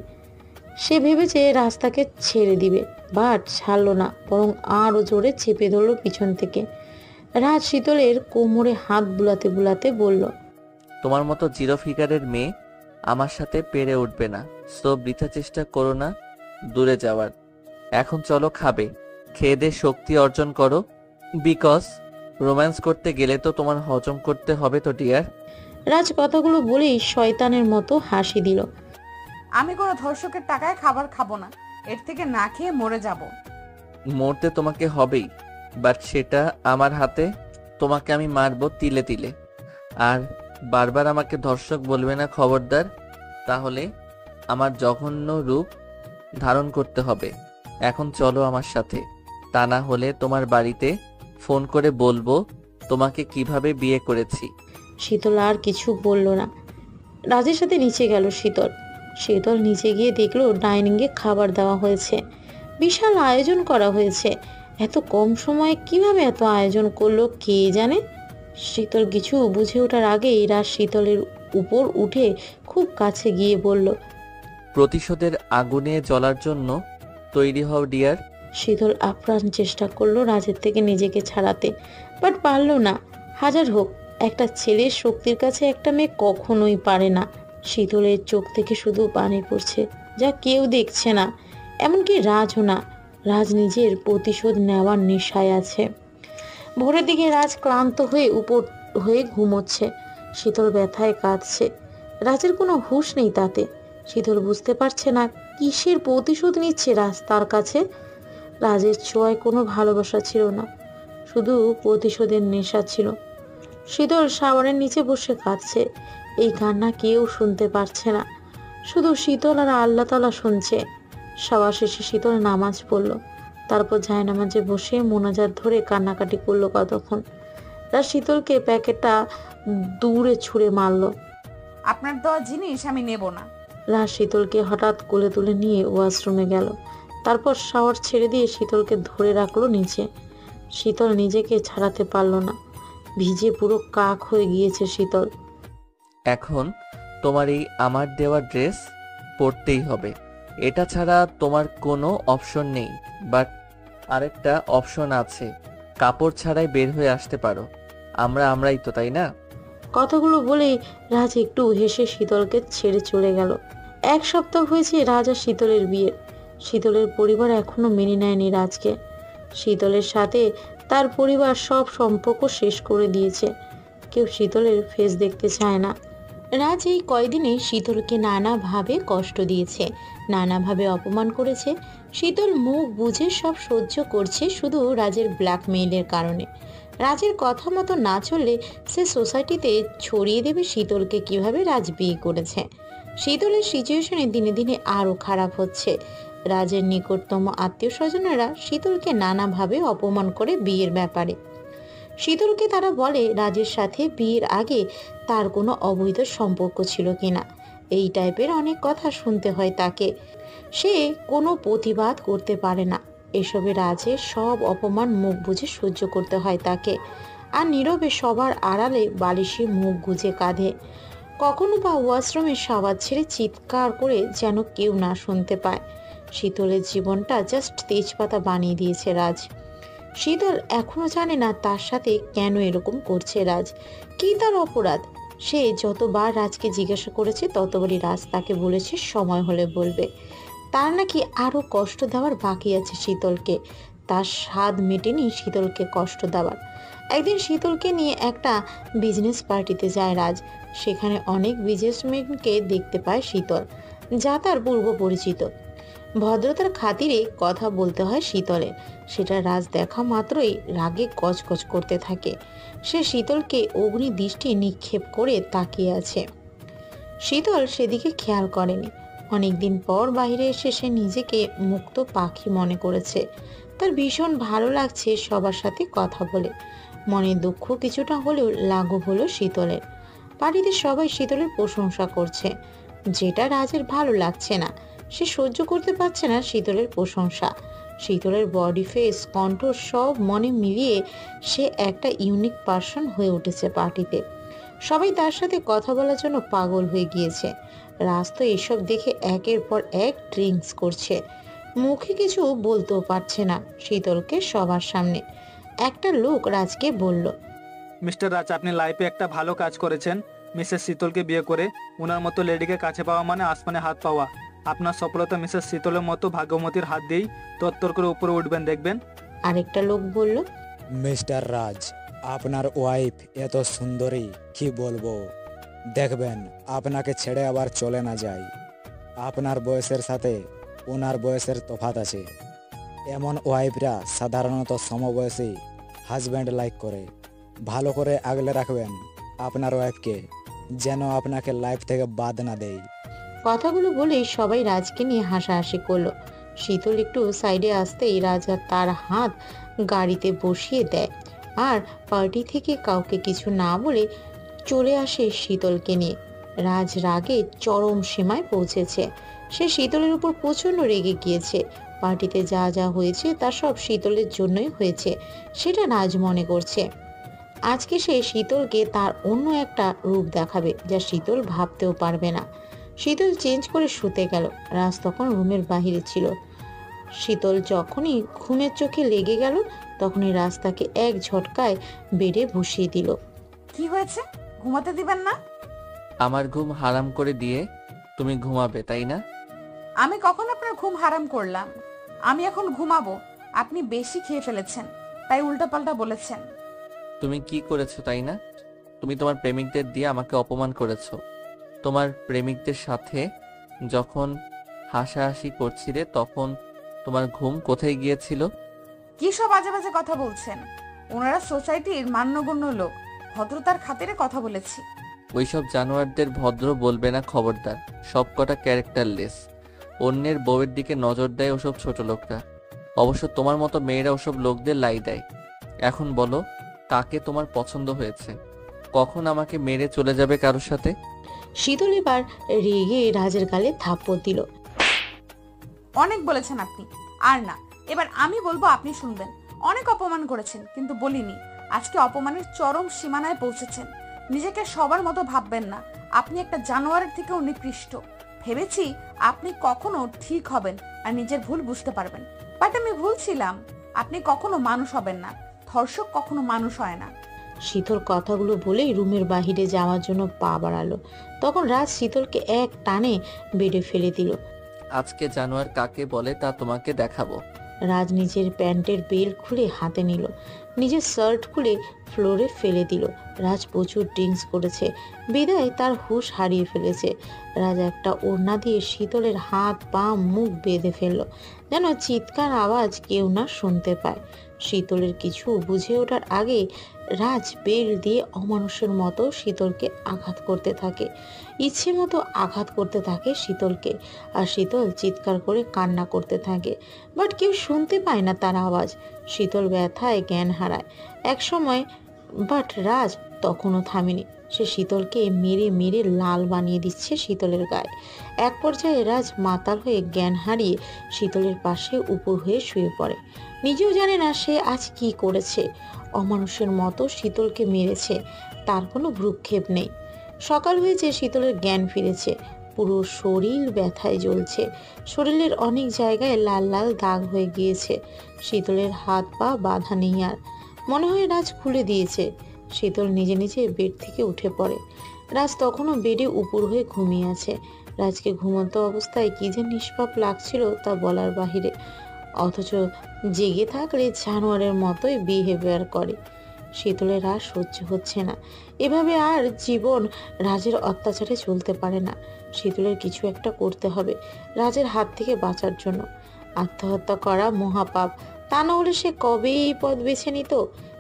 সে ভেবেছে রাস্তাকে ছেড়ে দিবে, বাট ছাড়লো না, বরং আরও জোরে চেপে ধরলো পিছন থেকে। রাজ শীতলের কোমরে হাত বুলাতে বুলাতে বলল, তোমার মতো জিরো ফিগারের মেয়ে আমার সাথে পেরে উঠবে না, সো বৃথা চেষ্টা করো না দূরে যাওয়ার। এখন চলো খাবে, খেয়ে দে শক্তি অর্জন করো, বিকজ রোম্যান্স করতে গেলে তো তোমার হজম করতে হবে তো ডিয়ার। রাজ কথাগুলো বলেই শয়তানের মতো হাসি দিল। আমি কোনো ধর্ষকের টাকায় খাবার খাবো না, এর থেকে না খেয়ে মরে যাব। মরতে তোমাকে হবেই, বাট সেটা আমার হাতে। তোমাকে আমি মারবো তিলে তিলে। আর বারবার আমাকে ধর্ষক বলবে না, খবরদার। তাহলে আমার জঘন্য রূপ ধারণ করতে হবে। এখন চলো আমার সাথে, তা না হলে তোমার বাড়িতে ফোন করে বলবো তোমাকে কিভাবে বিয়ে করেছি। শীতল আর কিছু বলল না। রাজের সাথে নিচে গেল শীতল। শীতল নিচে গিয়ে দেখলো ডাইনিংয়ে খাবার দেওয়া হয়েছে, বিশাল আয়োজন করা হয়েছে। এত কম সময়ে কিভাবে এত আয়োজন করলো কে জানে। শীতল কিছু বুঝে ওঠার আগেই রাজ শীতলের উপর উঠে খুব কাছে গিয়ে বলল, প্রতিশোধের আগুনে জ্বলার জন্য তৈরি হও ডিয়ার। শীতল আপ্রাণ চেষ্টা করলো রাজের থেকে নিজেকে ছাড়াতে, বাট পারল না। হাজার হোক, একটা ছেলের শক্তির কাছে একটা মেয়ে কখনোই পারে না। শীতলের চোখ থেকে শুধু পানি পড়ছে, যা কেউ দেখছে না, এমনকি রাজও না। রাজ নিজের প্রতিশোধ নেওয়ার নেশায় আছে। ভোরের দিকে রাজ ক্লান্ত হয়ে উপর হয়ে ঘুমোচ্ছে। শীতল ব্যথায় কাঁদছে। রাজের কোনো হুঁশ নেই তাতে। শীতল বুঝতে পারছে না কিসের প্রতিশোধ নিচ্ছে রাজ তার কাছে। রাজের ছোঁয়ায় কোনো ভালোবাসা ছিল না, শুধু প্রতিশোধের নেশা ছিল। শীতল শাওয়ারের নিচে বসে কাঁদছে। এই কান্না কেউ শুনতে পারছে না, শুধু শীতল আর আল্লাহ তাআলা শুনছে। শাওয়ার শেষে শীতল নামাজ পড়ল, তারপর জায়নামাজে বসে মোনাজাত ধরে কান্নাকাটি করলো কতক্ষণ। রাজ শীতলকে প্যাকেটটা দূরে ছুঁড়ে মারল। আপনার দেওয়া জিনিস আমি নেব না। রাজ শীতলকে হঠাৎ কোলে তুলে নিয়ে ওয়াশরুমে গেল, তারপর শাওয়ার ছেড়ে দিয়ে শীতলকে ধরে রাখলো নিচে। শীতল নিজেকে ছাড়াতে পারল না, ভিজে পুরো কাক হয়ে গিয়েছে শীতল। এখন তোমার এই আমার দেওয়া ড্রেস পরতেই হবে, এটা ছাড়া তোমার কোনো অপশন নেই। বাট আরেকটা অপশন আছে, কাপড় ছাড়াই বের হয়ে আসতে পারো। আমরাই তো, তাই না? কথাগুলো বলেই রাজ একটু হেসে শীতলকে ছেড়ে চলে গেল। 1 সপ্তাহ হয়েছে রাজ আর শীতলের বিয়ের। শীতলের পরিবার এখনো মেনে নেয়নি রাজকে। শীতলের সাথে তার পরিবার সব সম্পর্ক শেষ করে দিয়েছে। কেউ শীতলের ফেস দেখতে চায় না। রাজ এই কয়দিনে শীতলকে নানাভাবে কষ্ট দিয়েছে, নানাভাবে অপমান করেছে। শীতল মুখ বুঝে সব সহ্য করছে শুধু রাজের ব্ল্যাকমেইলের কারণে। রাজের কথা মতো না চললে সে সোসাইটিতে ছড়িয়ে দেবে শীতলকে কিভাবে রাজ বিয়ে করেছে। শীতলের সিচুয়েশনে দিনে দিনে আরও খারাপ হচ্ছে। রাজের নিকটতম আত্মীয় স্বজনেরা শীতলকে নানাভাবে অপমান করে বিয়ের ব্যাপারে। শীতলকে তারা বলে রাজের সাথে বিয়ের আগে তার কোনো অবৈধ সম্পর্ক ছিল কিনা। এই টাইপের অনেক কথা শুনতে হয় তাকে। সে কোনো প্রতিবাদ করতে পারে না। এসবে রাজের সব অপমান মুখ বুজে সহ্য করতে হয় তাকে। আর নীরবে সবার আড়ালে বালিশে মুখ গুজে কাঁধে। কখনো বা ওয়াশরুমে শাওয়ার ছেড়ে চিৎকার করে যেন কেউ না শুনতে পায়। শীতলের জীবনটা জাস্ট তেজপাতা বানিয়ে দিয়েছে রাজ। শীতল এখনো জানে না তার সাথে কেন এরকম করছে রাজ, কি তার অপরাধ। সে যতবার রাজকে জিজ্ঞাসা করেছে ততবারই রাজ তাকে বলেছে সময় হলে বলবে। তার নাকি আরও কষ্ট দেওয়ার বাকি আছে শীতলকে। তার স্বাদ মেটেনি শীতলকে কষ্ট দেওয়ার। একদিন শীতলকে নিয়ে একটা বিজনেস পার্টিতে যায় রাজ। সেখানে অনেক বিজনেসম্যানকে দেখতে পায় শীতল, যা তার পূর্ব পরিচিত। ভদ্রতার খাতিরে কথা বলতে হয় শীতলের। সেটা রাজ দেখা মাত্রই রাগে গজগজ করতে থাকে। সে শীতলকে অগ্নি দৃষ্টি নিক্ষেপ করে তাকিয়ে আছে। শীতল সেদিকে খেয়াল করেনি। অনেকদিন পর বাইরে এসে সে নিজেকে মুক্ত পাখি মনে করেছে। তার ভীষণ ভালো লাগছে সবার সাথে কথা বলে। মনে দুঃখ কিছুটা হলেও লাঘব হলো শীতলের। বাড়িতে সবাই শীতলের প্রশংসা করছে, যেটা রাজের ভালো লাগছে না। সে সহ্য করতে পারছে না শীতলের প্রশংসা। শীতলের বডি, ফেস, কণ্ঠ সব মনে মিলিয়ে সে একটা ইউনিক পার্সন হয়ে উঠেছে পার্টিতে। সবাই তার সাথে কথা বলার জন্য পাগল হয়ে গিয়েছে। রাজ তো এসব দেখে একের পর এক ড্রিঙ্কস করছে। মুখে কিছু বলতেও পারছে না শীতলকে সবার সামনে। একটা লোক রাজকে বলল, মিস্টার রাজ, আপনি লাইফে একটা ভালো কাজ করেছেন। মিসেস শীতলকে বিয়ে করে ওনার মতো লেডিকে কাছে পাওয়া মানে আসমানে হাত পাওয়া। আপনার সফলতা মিসেস শীতলের মতো ভাগ্যমতীর হাত দিয়েই তত্তর করে উপরে উঠবেন দেখবেন। আরেকটা লোক বলল, মিস্টার রাজ, আপনার ওয়াইফ এত সুন্দরী, কি বলবো। দেখবেন আপনাকে ছেড়ে আবার চলে না যায়। আপনার বয়সের সাথে ওনার বয়সের তফাৎ আছে। এমন ওয়াইফরা সাধারণত সমবয়সী হাজব্যান্ড লাইক করে। ভালো করে আগলে রাখবেন আপনার ওয়াইফকে, যেন আপনাকে লাইফ থেকে বাদ না দেয়। কথাগুলো বলেই সবাই রাজকে নিয়ে হাসাহাসি করলো। শীতল একটু সাইডে আসতেই রাজা তার হাত গাড়িতে বসিয়ে দেয় আর পার্টি থেকে কাউকে কিছু না বলে চলে আসে শীতলকে নিয়ে। রাজ রাগে চরম সীমায় পৌঁছেছে। সে শীতলের উপর প্রচণ্ড রেগে গিয়েছে। পার্টিতে যা যা হয়েছে তা সব শীতলের জন্যই হয়েছে সেটা রাজ মনে করছে। আজকে সে শীতলকে তার অন্য একটা রূপ দেখাবে যা শীতল ভাবতেও পারবে না। শীতল চেঞ্জ করে শুতে গেল। রাজ তখন রুমের বাহিরে ছিল। শীতল যখনই ঘুমের চোখে লেগে গেল তখনই রাজ তাকে এক ঝটকায় বেডে বসিয়ে দিল। কি হয়েছে, ঘুমাতে দিবেন না? আমার ঘুম হারাম করে দিয়ে তুমি ঘুমাবে, তাই না? আমি কখন আপনার ঘুম হারাম করলাম? আমি এখন ঘুমাবো। আপনি বেশি খেয়ে ফেলেছেন, তাই উল্টাপাল্টা বলেছেন। তুমি কি করেছো, তাই না? তুমি তোমার প্রেমিকদের দিয়ে আমাকে অপমান করেছো। তোমার প্রেমিকদের সাথে যখন হাসাহাসি করছিলে তখন তোমার ঘুম কোথায় গিয়েছিল? কি সব আজে বাজে কথা বলছেন? ওনারা সোসাইটির মান্যগণ্য লোক, ভদ্রতার খাতিরে কথা বলেছি। ওইসব জানোয়ারদের ভদ্র বলবে না, খবরদার। সব কটা ক্যারেক্টারলেস। অন্যের বউয়ের দিকে নজর দেয় ওসব ছোট লোকরা। অবশ্য তোমার মতো মেয়েরা ওসব লোকদের লাই দেয়। এখন বলো, কাকে তোমার পছন্দ হয়েছে? কখন আমাকে মেরে চলে যাবে কারোর সাথে? শীতল এবার রেগে রাজের গালে থাপ্পড় দিল। অনেক বলেছেন আপনি, আর না। এবার আমি বলবো, আপনি শুনবেন। অনেক অপমান করেছেন, কিন্তু বলিনি। আজকে অপমানের চরম সীমানায় পৌঁছেছেন। নিজেকে সবার মতো ভাববেন না। আপনি একটা জানোয়ারের থেকেও নিকৃষ্ট। ভেবেছি আপনি কখনো ঠিক হবেন আর নিজের ভুল বুঝতে পারবেন, বাট আমি ভুল ছিলাম। আপনি কখনো মানুষ হবেন না। ধর্ষক কখনো মানুষ হয় না। শীতল কথাগুলো বলেই রুমের বাহিরে যাওয়ার জন্য পা বাড়ালো। তখন রাজ শীতলকে এক টানে বেডে ফেলে দিল। আজকে জানোয়ার কাকে বলে তা তোমাকে দেখাবো। রাজ নিজের প্যান্টের বেল্ট খুলে হাতে নিল, নিজের শার্ট খুলে ফ্লোরে ফেলে দিল। রাজ প্রচুর ড্রিঙ্কস করেছে, বিদায় তার হুঁশ হারিয়ে ফেলেছে। রাজ একটা ওড়না দিয়ে শীতলের হাত পা মুখ বেঁধে ফেলল, যেন চিৎকার আওয়াজ কেউ না শুনতে পায়। শীতলের কিছু বুঝে ওঠার আগে রাজ বেল্ট দিয়ে অমানুষের মতো শীতলকে আঘাত করতে থাকে। ইচ্ছে মতো আঘাত করতে থাকে শীতলকে, আর শীতল চিৎকার করে কান্না করতে থাকে, বাট কেউ শুনতে পায় না তার আওয়াজ। শীতল ব্যথায় জ্ঞান হারায় এক সময়, বাট রাজ তখনও থামেনি। সে শীতলকে মেরে মেরে লাল বানিয়ে দিচ্ছে শীতলের গায়ে। এক পর্যায়ে রাজ মাতাল হয়ে জ্ঞান হারিয়ে শীতলের পাশে উপর হয়ে শুয়ে পড়ে। নিজেও জানে না সে আজ কি করেছে। অমানুষের মতো শীতলকে মেরেছে, তার কোনো ভ্রুক্ষেপ নেই। সকাল হয়েছে, শীতলের জ্ঞান ফিরেছে। পুরো শরীর ব্যথায় জ্বলছে, শরীরের অনেক জায়গায় লাল লাল দাগ হয়ে গিয়েছে। শীতলের হাত পা বাঁধা নেই আর, মনে হয় রাজ খুলে দিয়েছে। শীতল নিজে নিজে বেড থেকে উঠে পড়ে। রাজ তখনও বেডে উপর হয়ে ঘুমিয়ে আছে। রাজকে ঘুমন্ত অবস্থায় কি যে নিষ্পাপ লাগছিল তা বলার বাহিরে, অথচ জেগে থাকলে জানোয়ারের মতোই বিহেভিয়ার করে। শীতলের আর সহ্য হচ্ছে না। এভাবে আর জীবন রাজের অত্যাচারে চলতে পারে না। শীতলের কিছু একটা করতে হবে রাজের হাত থেকে বাঁচার জন্য। আত্মহত্যা করা মহাপাপ, তা না হলে সে কবেই এই পথ বেছে নিত।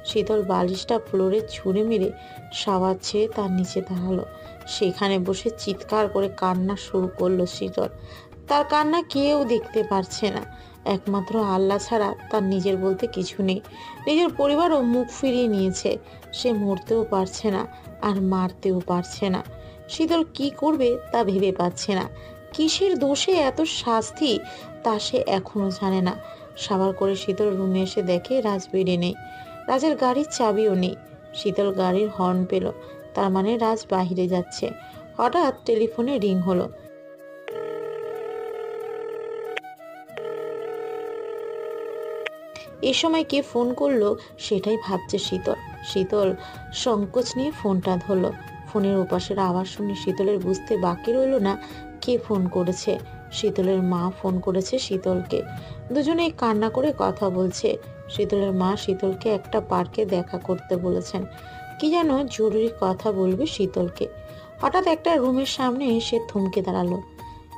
শীতল বালিশটা ফ্লোরে ছুঁড়ে মেরে শাওয়ার ছেড়ে তার নিচে দাঁড়ালো। সেখানে বসে চিৎকার করে কান্না শুরু করলো শীতল। তার কান্না কেউ দেখতে পারছে না, একমাত্র আল্লাহ ছাড়া তার নিজের বলতে কিছু নেই। নিজের পরিবারও মুখ ফিরিয়ে নিয়েছে। সে মরতেও পারছে না আর মারতেও পারছে না। শীতল কি করবে তা ভেবে পাচ্ছে না। কিসের দোষে এত শাস্তি তা সে এখনো জানে না। সাবার করে শীতল রুমে এসে দেখে রাজ বেডে নেই। রাজের গাড়ির চাবিও নেই। শীতল গাড়ির হর্ন পেল, তার মানে রাজ বাহিরে যাচ্ছে। হঠাৎ টেলিফোনে রিং হলো। এ সময় কে ফোন করলো সেটাই ভাবছে শীতল। শীতল সংকোচ নিয়ে ফোনটা ধরলো। ফোনের ওপাশের আওয়াজ শুনে শীতলের বুঝতে বাকি রইল না কে ফোন করেছে। শীতলের মা ফোন করেছে শীতলকে। দুজনেই কান্না করে কথা বলছে। শীতলের মা শীতলকে একটা পার্কে দেখা করতে বলেছেন। কি যেন জরুরি কথা বলবে শীতলকে। হঠাৎ একটা রুমের সামনে এসে থমকে দাঁড়ালো।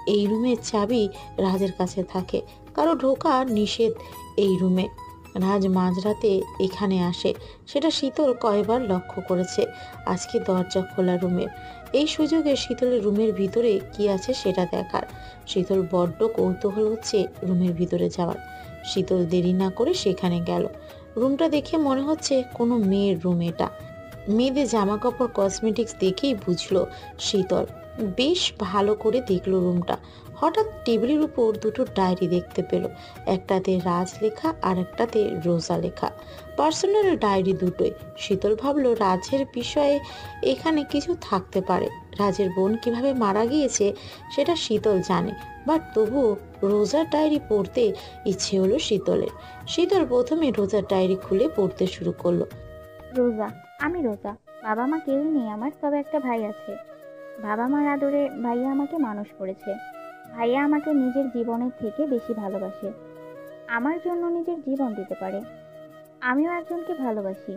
এই রুমের চাবি রাজের কাছে থাকে, কারো ঢোকা নিষেধ এই রুমে। রাজ মাঝরাতে এখানে আসে, সেটা শীতল কয়বার লক্ষ্য করেছে। আজকে দরজা খোলা রুমের। এই সুযোগে শীতলের রুমের ভিতরে কি আছে সেটা দেখার। শীতল বড্ড কৌতূহল হচ্ছে রুমের ভিতরে যাওয়ার। শীতল দেরি না করে সেখানে গেল। রুমটা দেখে মনে হচ্ছে কোনো মেয়ের রুম এটা। মেয়েদের জামা কাপড় কসমেটিক্স দেখেই বুঝলো শীতল। বেশ ভালো করে দেখলো রুমটা। হঠাৎ টেবিলের উপর দুটো ডায়েরি দেখতে পেল। একটাতে রাজ লেখা আর একটাতে রোজা লেখা। পার্সোনাল ডায়েরি দুটোই। শীতল ভাবলো রাজের বিষয়ে এখানে কিছু থাকতে পারে। রাজের বোন কিভাবে মারা গিয়েছে সেটা শীতল জানে, বাট তবুও রোজার ডায়েরি পড়তে ইচ্ছে হলো শীতলের। শীতল প্রথমে রোজার ডায়েরি খুলে পড়তে শুরু করলো। রোজা, আমি রোজা। বাবা মা কেউই নেই আমার, তবে একটা ভাই আছে। বাবা মার আদরে ভাইয়া আমাকে মানুষ করেছে। ভাইয়া আমাকে নিজের জীবনের থেকে বেশি ভালোবাসে। আমার জন্য নিজের জীবন দিতে পারে। আমিও একজনকে ভালোবাসি।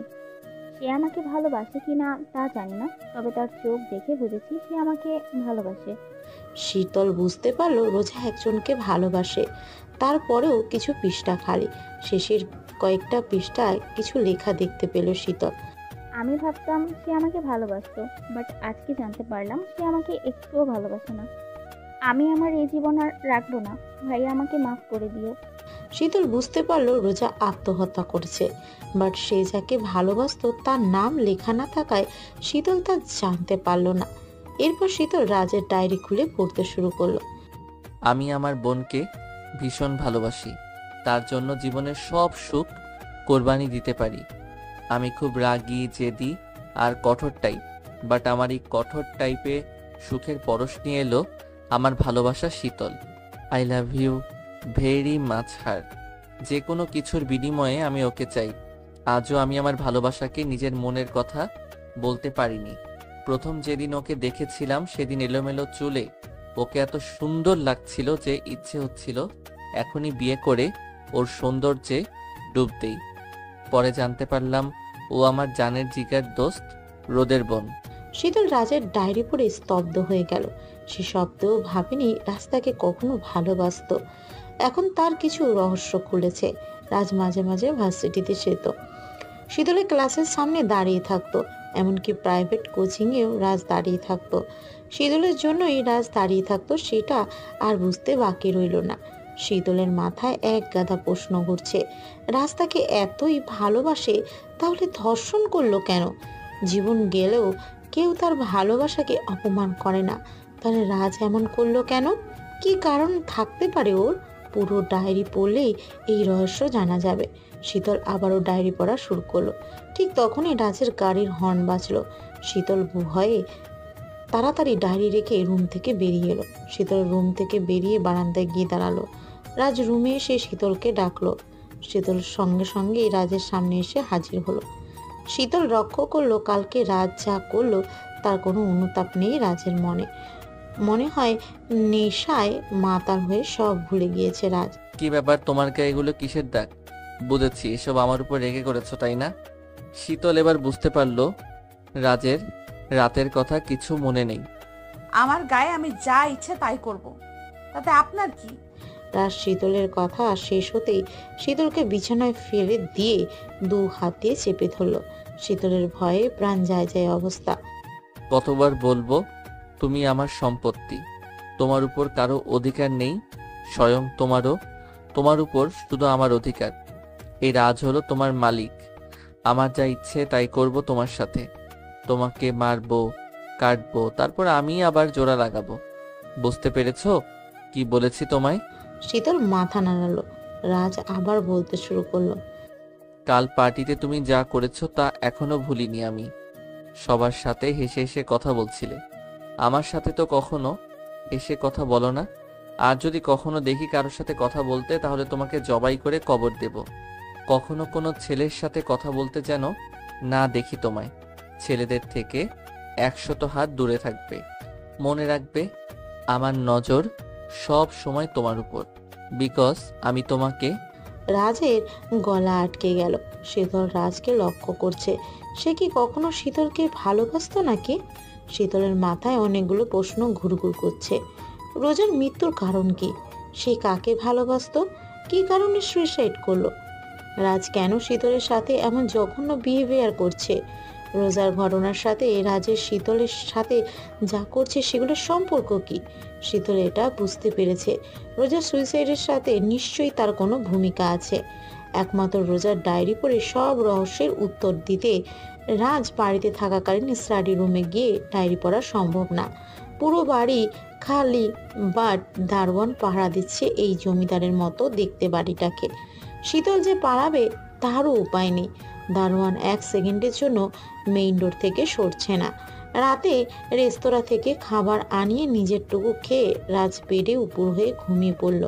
সে আমাকে ভালোবাসে কিনা তা জানি না, তবে তার চোখ দেখে বুঝেছি সে আমাকে ভালোবাসে। শীতল বুঝতে পারলো রোজা একজনকে ভালোবাসে। তারপরেও কিছু পৃষ্ঠা খালি। শেষের কয়েকটা পৃষ্ঠায় কিছু লেখা দেখতে পেল শীতল। আমি ভাবতাম সে আমাকে ভালোবাসতো, বাট আজকে জানতে পারলাম সে আমাকে একটুও ভালোবাসে না। আমি আমার এই জীবন আর রাখবো না। ভাইয়া আমাকে মাফ করে দিও। শীতল বুঝতে পারলো রোজা আত্মহত্যা করেছে, বাট সে যাকে ভালোবাসতো তার নাম লেখা না থাকায় শীতল তা জানতে পারলো না। এরপর শীতল রাজের ডায়েরি খুলে পড়তে শুরু করলো। আমি আমার বোনকে ভীষণ ভালোবাসি। তার জন্য জীবনের সব সুখ কোরবানি দিতে পারি। আমি খুব রাগী, জেদি আর কঠোর টাইপ, বাট আমার এই কঠোর টাইপে সুখের পরশ নিয়ে এলো আমার ভালোবাসা শীতল। I love you very much her. যে কোনো কিছুর বিনিময়ে আমি ওকে চাই। আজও আমি আমার ভালোবাসাকে নিজের মনের কথা বলতে পারিনি। প্রথম যেদিন ওকে দেখেছিলাম সেদিন এলোমেলো চুলে ওকে এত সুন্দর লাগছিল যে ইচ্ছে হচ্ছিল এখনই বিয়ে করে ওর সৌন্দর্যে ডুব দেই। পরে জানতে পারলাম ও আমার জানের জিগার দোস্ত, রোদের বোন। শীতল রাজের ডায়েরি পড়ে স্তব্ধ হয়ে গেল। সে শব্দেও ভাবেনি রাজ তাকে কখনো ভালোবাসতো। এখন তার কিছু রহস্য খুলেছে। রাজ মাঝে মাঝে ভার্সিটিতে যেত। শীতলের ক্লাসের সামনে দাঁড়িয়ে থাকতো। এমনকি প্রাইভেট কোচিংয়েও রাজ দাঁড়িয়ে থাকতো। শীতলের জন্যই রাজ দাঁড়িয়ে থাকতো সেটা আর বুঝতে বাকি রইল না। শীতলের মাথায় এক গাদা প্রশ্ন ঘুরছে। রাজ তাকে এতই ভালোবাসে, তাহলে ধর্ষণ করলো কেন? জীবন গেলেও কেউ তার ভালোবাসাকে অপমান করে না, তাহলে রাজ এমন করলো কেন? কি কারণ থাকতে পারে ওর? পুরো ডায়েরি পড়লেই এই রহস্য জানা যাবে। শীতল আবারও ডায়েরি পড়া শুরু করলো। ঠিক তখনই রাজের গাড়ির হর্ন বাজলো। শীতল ভয়ে তাড়াতাড়ি ডায়েরি রেখে রুম থেকে বেরিয়ে এলো। শীতল রুম থেকে বেরিয়ে বারান্দায় গিয়ে দাঁড়ালো। রাজ রুমে এসে শীতলকে ডাকলো। শীতল সঙ্গে সঙ্গে রাজের সামনে এসে হাজির হলো। শীতল লক্ষ্য করলো কালকে রাজ যা করলো তার কোনো অনুতাপ নেই রাজের মনে। মনে হয় নেশায় মাতাল হয়ে সব ভুলে গিয়েছে রাজ। কি ব্যাপার, তোমার গায়ে এগুলো কিসের দাগ? বুঝেছি এসব আমার উপর রেগে করেছো, তাই না? শীতল এবার বুঝতে পারলো রাজের রাতের কথা কিছু মনে নেই। আমার গায়ে আমি যা ইচ্ছে তাই করব, তাতে আপনার কি? রাজ শীতলের কথা শেষ হতেই শীতলকে বিছানায় ফেলে দিয়ে দু হাত দিয়ে চেপে ধরলো। শীতলের ভয়ে প্রাণ যায় যায় অবস্থা। কতবার বলবো তুমি আমার সম্পত্তি, তোমার উপর কারো অধিকার নেই, স্বয়ং তোমার উপর শুধু আমার অধিকার। এই রাজ হলো তোমার মালিক। আমার যা ইচ্ছে তাই করব তোমার সাথে। তোমাকে মারবো, কাটবো, তারপর আমি আবার জোড়া লাগাবো। বুঝতে পেরেছো কি বলেছি তোমায়? শীতল মাথা নাড়ালো। রাজ আবার বলতে শুরু করলো। কাল পার্টিতে তুমি যা করেছো তা এখনো ভুলিনি আমি। সবার সাথে হেসে হেসে কথা বলছিলে, আমার সাথে তো কখনো এসে কথা বলো না। আর যদি কখনো দেখি কারোর সাথে কথা বলতে, তাহলে তোমাকে জবাই করে কবর দেব। কখনো কোনো ছেলের সাথে কথা বলতে যেন না দেখি তোমায়। ছেলেদের থেকে 100 হাত দূরে থাকবে। মনে রাখবে আমার নজর সব সময় তোমার উপর, বিকজ আমি তোমাকে। রাজের গলা আটকে গেল। শীতল রাজকে লক্ষ্য করছে। সে কি কখনো শীতলকে ভালোবাসতো নাকি? শীতলের মাথায় অনেকগুলো প্রশ্ন ঘুরঘুর করছে। রোজার মৃত্যুর কারণ কি? সে কাকে ভালোবাসতো? কি কারণে সুইসাইড করলো? রাজ কেন শীতলের সাথে এমন জঘন্য বিহেভিয়ার করছে? রোজার ঘটনার সাথে রাজের শীতলের সাথে যা করছে সেগুলোর সম্পর্ক কি? শীতল এটা বুঝতে পেরেছে। রোজার সুইসাইডের সাথে নিশ্চয়ই তার কোনো ভূমিকা আছে। একমাত্র রোজার ডায়েরি পড়ে সব রহস্যের উত্তর দিতে রাজ বাড়িতে থাকাকালীন স্টাডি রুমে গিয়ে ডায়েরি পড়া সম্ভব না। পুরো বাড়ি খালি, বাট দারোয়ান পাহারা দিচ্ছে এই জমিদারের মতো দেখতে বাড়িটাকে। শীতল যে পালাবে তারও উপায় নেই। দারোয়ান 1 সেকেন্ডের জন্য মেইন ডোর থেকে সরছে না। রাতে রেস্তোরাঁ থেকে খাবার আনিয়ে নিজের টুকু খেয়ে রাজ বেডে উপর হয়ে ঘুমিয়ে পড়ল।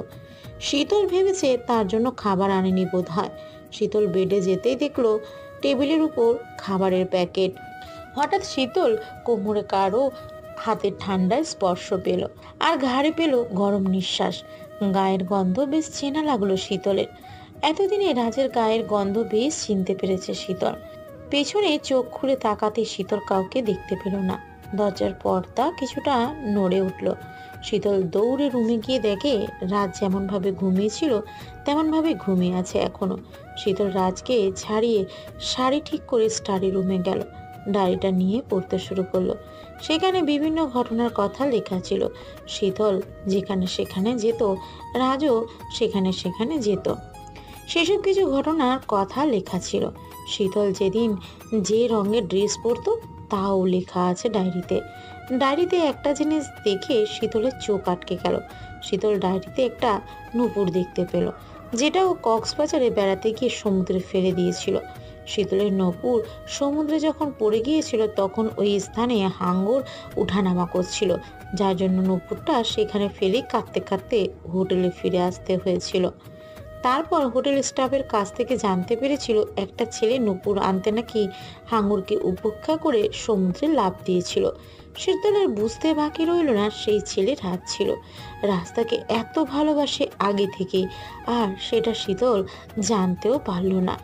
শীতল ভেবেছে তার জন্য খাবার আনেনি বোধ হয়। শীতল বেডে যেতেই দেখলো টেবিলের উপর খাবারের প্যাকেট। হঠাৎ শীতল কোমরে কারো হাতের ঠান্ডায় স্পর্শ পেল, আর ঘাড়ে পেল গরম নিঃশ্বাস। গায়ের গন্ধ বেশ চেনা লাগলো শীতলের। এতদিনে রাজের গায়ের গন্ধ বেশ চিনতে পেরেছে শীতল। পেছনে চোখ খুলে তাকাতে শীতল কাউকে দেখতে পেল না। দরজার পর্দা কিছুটা নড়ে উঠল। শীতল দৌড়ে রুমে গিয়ে দেখে রাজ যেমনভাবে ঘুমিয়েছিল তেমনভাবে ঘুমিয়ে আছে এখনো। শীতল রাজকে ছাড়িয়ে শাড়ি ঠিক করে স্টাডি রুমে গেল। ডায়েরিটা নিয়ে পড়তে শুরু করলো। সেখানে বিভিন্ন ঘটনার কথা লেখা ছিল। শীতল যেখানে সেখানে যেত, রাজও সেখানে সেখানে যেত। সেসব কিছু ঘটনার কথা লেখা ছিল। শীতল যেদিন যে রঙের ড্রেস পরতো তাও লেখা আছে ডায়েরিতে। ডায়েরিতে একটা জিনিস দেখে শীতলের চোখ আটকে গেল। শীতল ডায়েরিতে একটা নূপুর দেখতে পেল, যেটা ও কক্সবাজারে বেড়াতে গিয়ে সমুদ্রে ফেলে দিয়েছিল। শীতলের নূপুর সমুদ্রে যখন পড়ে গিয়েছিল তখন ওই স্থানে হাঙ্গর উঠানামা করছিল, যার জন্য নূপুরটা সেখানে ফেলে কাঁদতে কাঁদতে হোটেলে ফিরে আসতে হয়েছিল। তারপর হোটেল স্টাফের কাছ থেকে জানতে পেরেছিল একটা ছেলে নূপুর আনতে নাকি হাঙ্গরকে উপেক্ষা করে সমুদ্রে লাফ দিয়েছিল। শীতলের বুঝতে বাকি রইল না সেই ছেলে রাজ ছিল। রাস্তাকে এত ভালোবাসে আগে থেকে, আর সেটা শীতল জানতেও পারল না।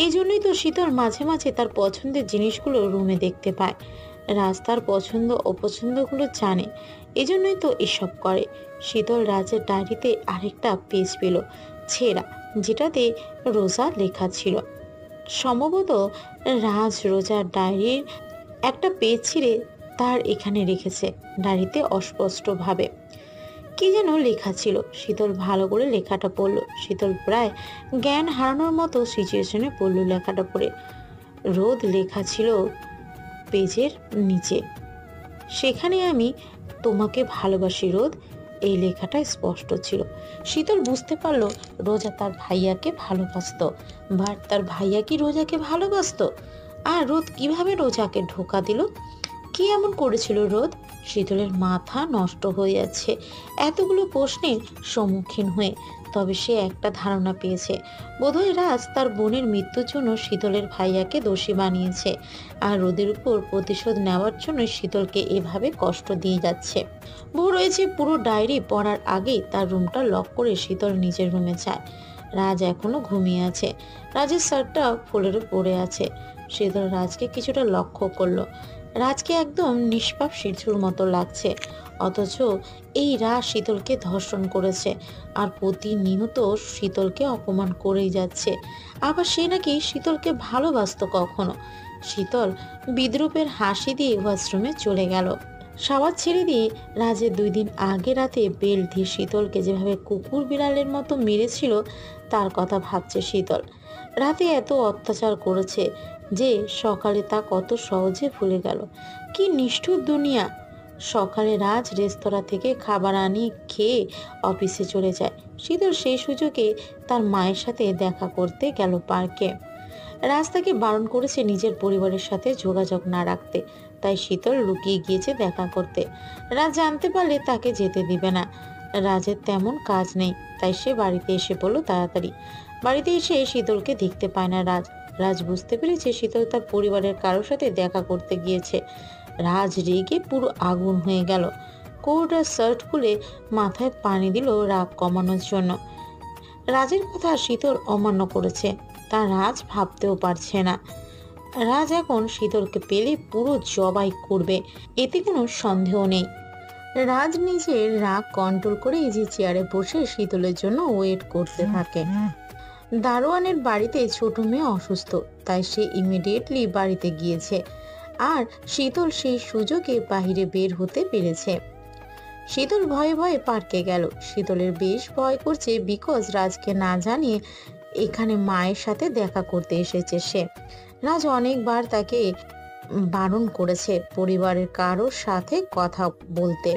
এই জন্যই তো শীতল মাঝে মাঝে তার পছন্দের জিনিসগুলো রুমে দেখতে পায়। রাজ তার পছন্দ অপছন্দগুলো জানে, এজন্যই তো এসব করে। শীতল রাজের ডায়েরিতে আরেকটা পেজ পেল, ছেঁড়া, যেটাতে রোজা লেখা ছিল। সম্ভবত রাজ রোজার ডায়েরির একটা পেজ ছিঁড়ে তার এখানে রেখেছে। ডায়েরিতে অস্পষ্টভাবে কি যেন লেখা ছিল। শীতল ভালো করে লেখাটা পড়ল। শীতল প্রায় জ্ঞান হারানোর মতো সিচুয়েশনে পড়ল লেখাটা পড়ে। রোদ লেখা ছিল পেজের নিচে, সেখানে আমি তোমাকে ভালোবাসি রোদ। এই লেখাটা স্পষ্ট ছিল। শীতল বুঝতে পারল রোজা তার ভাইয়াকে ভালোবাসতো, বাট তার ভাইয়া কি রোজাকে ভালোবাসতো? আর রোদ কিভাবে রোজাকে ধোঁকা দিল? কি এমন করেছিল রোদ? শীতলের মাথা নষ্ট হয়ে যাচ্ছে এতগুলো প্রশ্নের সম্মুখীন হয়ে। তবে সে একটা ধারণা পেয়েছে, বোধহয় রাজ তার বোনের মৃত্যুর জন্য শীতলের ভাইয়াকে দোষী বানিয়েছে, আর রোদের উপর প্রতিশোধ নেওয়ার জন্য শীতলকে এভাবে কষ্ট দিয়ে যাচ্ছে। ভোর হয়েছে। পুরো ডায়েরি পড়ার আগে তার রুমটা লক করে শীতল নিজের রুমে যায়। রাজ এখনো ঘুমিয়ে আছে। রাজের শার্টটা ফ্লোরে পড়ে আছে। শীতল রাজকে কিছুটা লক্ষ্য করলো। রাজকে একদম নিষ্পাপ শিশুর মতো লাগছে, অথচ এই রাজ শীতলকে ধর্ষণ করেছে আর প্রতিনিয়ত শীতলকে অপমান করেই যাচ্ছে। আবার সে নাকি শীতলকে ভালোবাসতো কখনো। শীতল বিদ্রুপের হাসি দিয়ে ওয়াশরুমে চলে গেল। শাওয়ার ছেড়ে দিয়ে রাজের 2 দিন আগে রাতে বেল দিয়ে শীতলকে যেভাবে কুকুর বিড়ালের মতো মেরেছিল তার কথা ভাবছে শীতল। রাতে এত অত্যাচার করেছে যে সকালে তা কত সহজে ভুলে গেল। কি নিষ্ঠুর দুনিয়া। সকালে রাজ রেস্তোরাঁ থেকে খাবার আনিয়ে খেয়ে অফিসে চলে যায়। শীতল সেই সুযোগে তার মায়ের সাথে দেখা করতে গেল পার্কে। রাজ তাকে বারণ করেছে নিজের পরিবারের সাথে যোগাযোগ না রাখতে, তাই শীতল লুকিয়ে গিয়েছে দেখা করতে। রাজ জানতে পারলে তাকে যেতে দিবে না। রাজের তেমন কাজ নেই, তাই সে বাড়িতে এসে পড়ল তাড়াতাড়ি। বাড়িতে এসে শীতলকে দেখতে পায় না রাজ। রাজ বুঝতে পেরেছে শীতল তার পরিবারের কারোর সাথে দেখা করতে গিয়েছে। রাজ রেগে পুরো আগুন হয়ে গেল। কোট আর শার্ট খুলে মাথায় পানি দিল রাগ কমানোর জন্য। রাজের কথা শীতল অমান্য করেছে তা রাজ ভাবতেও পারছে না। রাজ এখন শীতলকে পেলে পুরো জবাই করবে, এতে কোনো সন্দেহ নেই। রাজ নিজের রাগ কন্ট্রোল করে ইজি চেয়ারে বসে শীতলের জন্য ওয়েট করতে থাকে। দারোয়ানের বাড়িতে ছোট মেয়ে অসুস্থ, তাই সে ইমিডিয়েটলি বাড়িতে গিয়েছে। আর শীতল সেই সুযোগে বাইরে বের হতে পেরেছে। শীতল ভয়ে ভয়ে পার্কে গেল। শীতলের বেশ ভয় করছে, বিকজ রাজকে না জানিয়ে এখানে মায়ের সাথে দেখা করতে এসেছে সে। রাজ অনেকবার তাকে বারণ করেছে পরিবারের কারোর সাথে কথা বলতে,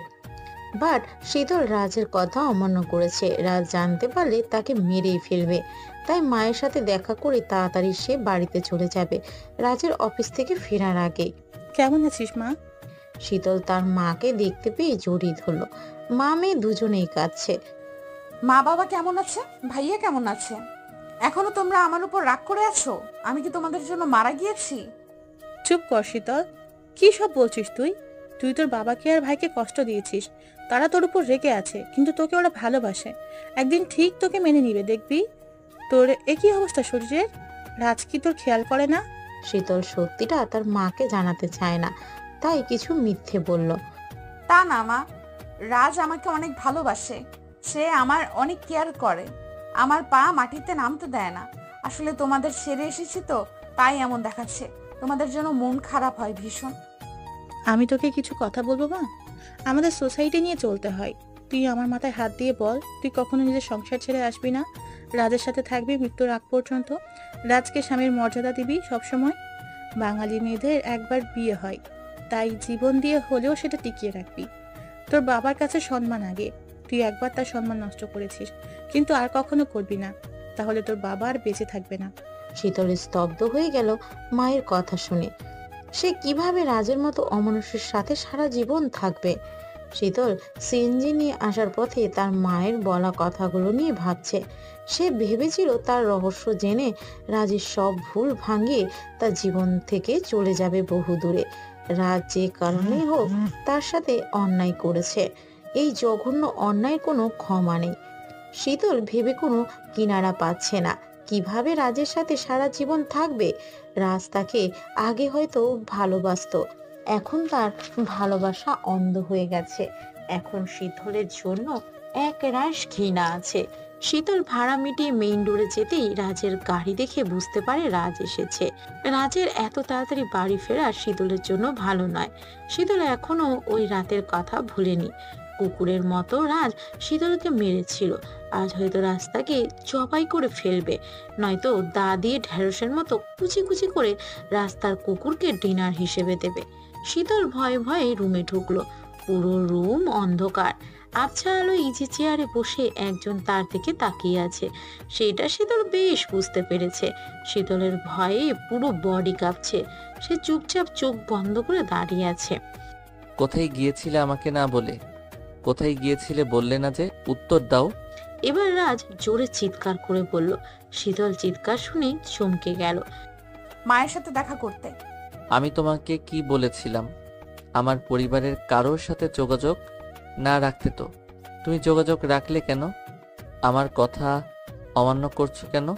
বাট শীতল রাজের কথা অমান্য করেছে। রাজ জানতে পারলে তাকে মেরেই ফেলবে, তাই মায়ের সাথে দেখা করে তাড়াতাড়ি সে বাড়িতে চলে যাবে রাজের অফিস থেকে ফেরার আগে। কেমন আছিস মা? শীতল তার মাকে দেখতে পেয়ে জড়িয়ে ধরল। মা মেয়ে দুজনেই কাঁদছে। মা বাবা কেমন আছে? ভাইয়া কেমন আছে? এখনো তোমরা আমার উপর রাগ করে আছো? আমি কি তোমাদের জন্য মারা গিয়েছি? চুপ কর শীতল, কি সব বলছিস তুই? তুই তোর বাবাকে আর ভাইকে কষ্ট দিয়েছিস, তারা তোর উপর রেগে আছে, কিন্তু তোকে ওরা ভালোবাসে। একদিন ঠিক তোকে মেনে নিবে, দেখবি। তোর একই অবস্থা শরীরের, রাজ কি তোর খেয়াল করে না? শীতল সত্যিটা তার মাকে জানাতে চায় না, তাই কিছু মিথ্যে বলল। তা না মা, রাজ আমাকে অনেক ভালোবাসে, সে আমার অনেক কেয়ার করে, আমার পা মাটিতে নামতে দেয় না। আসলে তোমাদের ছেড়ে এসেছি তো, তাই এমন দেখাচ্ছে। তোমাদের জন্য মন খারাপ হয় ভীষণ। আমি তোকে কিছু কথা বলবো মা? আমাদের সোসাইটি নিয়ে চলতে হয়। তুই আমার মাথায় হাত দিয়ে বল, তুই কখনো নিজের সংসার ছেড়ে আসবি না? রাজের সাথে থাকবি মৃত্যুর আগ পর্যন্ত? রাজকে স্বামীর মর্যাদা দিবি সবসময়? বাঙালি মেয়েদের একবার বিয়ে হয়, তাই জীবন দিয়ে হলেও সেটা টিকিয়ে রাখবি। তোর বাবার কাছে সম্মান আগে, তুই একবার তার সম্মান নষ্ট করেছিস, কিন্তু আর কখনো করবি না, তাহলে তোর বাবা আর বেঁচে থাকবে না। শীতল স্তব্ধ হয়ে গেল মায়ের কথা শুনে। সে কিভাবে রাজের মতো অমানুষের সাথে সারা জীবন থাকবে? শীতল সিএনজি নিয়ে আসার পথে তার মায়ের বলা কথাগুলো নিয়ে ভাবছে। সে ভেবেছিল তার রহস্য জেনে রাজের সব ভুল ভাঙিয়ে তার জীবন থেকে চলে যাবে বহু দূরে। রাজ যে কারণেই হোক তার সাথে অন্যায় করেছে, এই জঘন্য অন্যায়ের কোনো ক্ষমা নেই। শীতল ভেবে কোনো কিনারা পাচ্ছে না। কিভাবে রাজের সাথে সারা জীবন থাকবে? রাজ তাকে আগে হয়তো ভালোবাসতো, এখন তার ভালোবাসা অন্ধ হয়ে গেছে। এখন শীতলের জন্য এক রাশ ঘৃণা আছে। শীতল ভাড়া মিটিয়ে মেইন ডোরে যেতেই রাজের গাড়ি দেখে বুঝতে পারে রাজ এসেছে। রাজের এত তাড়াতাড়ি বাড়ি ফেরা শীতলের জন্য ভালো নয়। শীতল এখনো ওই রাতের কথা ভুলেনি। কুকুরের মতো রাজ শীতলকে মেরেছিল, আজ হয়তো রাস্তাকে জবাই করে ফেলবে, নয়তো দা দিয়ে ঢেঁড়সের মতো কুচি কুচি করে রাস্তার কুকুরকে ডিনার হিসেবে দেবে। শীতল ভয়ে ভয়ে রুমে ঢুকলো। পুরো রুম অন্ধকার। আবছা আলো ইজি চেয়ারে বসে একজন তার দিকে তাকিয়ে আছে, সেটা শীতল বেশ বুঝতে পেরেছে। শীতলের ভয়ে পুরো বডি কাঁপছে। সে চুপচাপ চোখ বন্ধ করে দাঁড়িয়ে আছে। কোথায় গিয়েছিলে আমাকে না বলে? কোথায় গিয়েছিলে বললে না যে? উত্তর দাও। এবার রাজ জোরে চিৎকার করে বলল। শীতল চিৎকার শুনে চমকে গেল। মায়ের সাথে দেখা করতে। আমি তোমাকে কি বলেছিলাম? আমার পরিবারের কারোর সাথে যোগাযোগ না রাখতে। তো তুমি যোগাযোগ রাখলে কেন? আমার কথা অমান্য করছো কেন?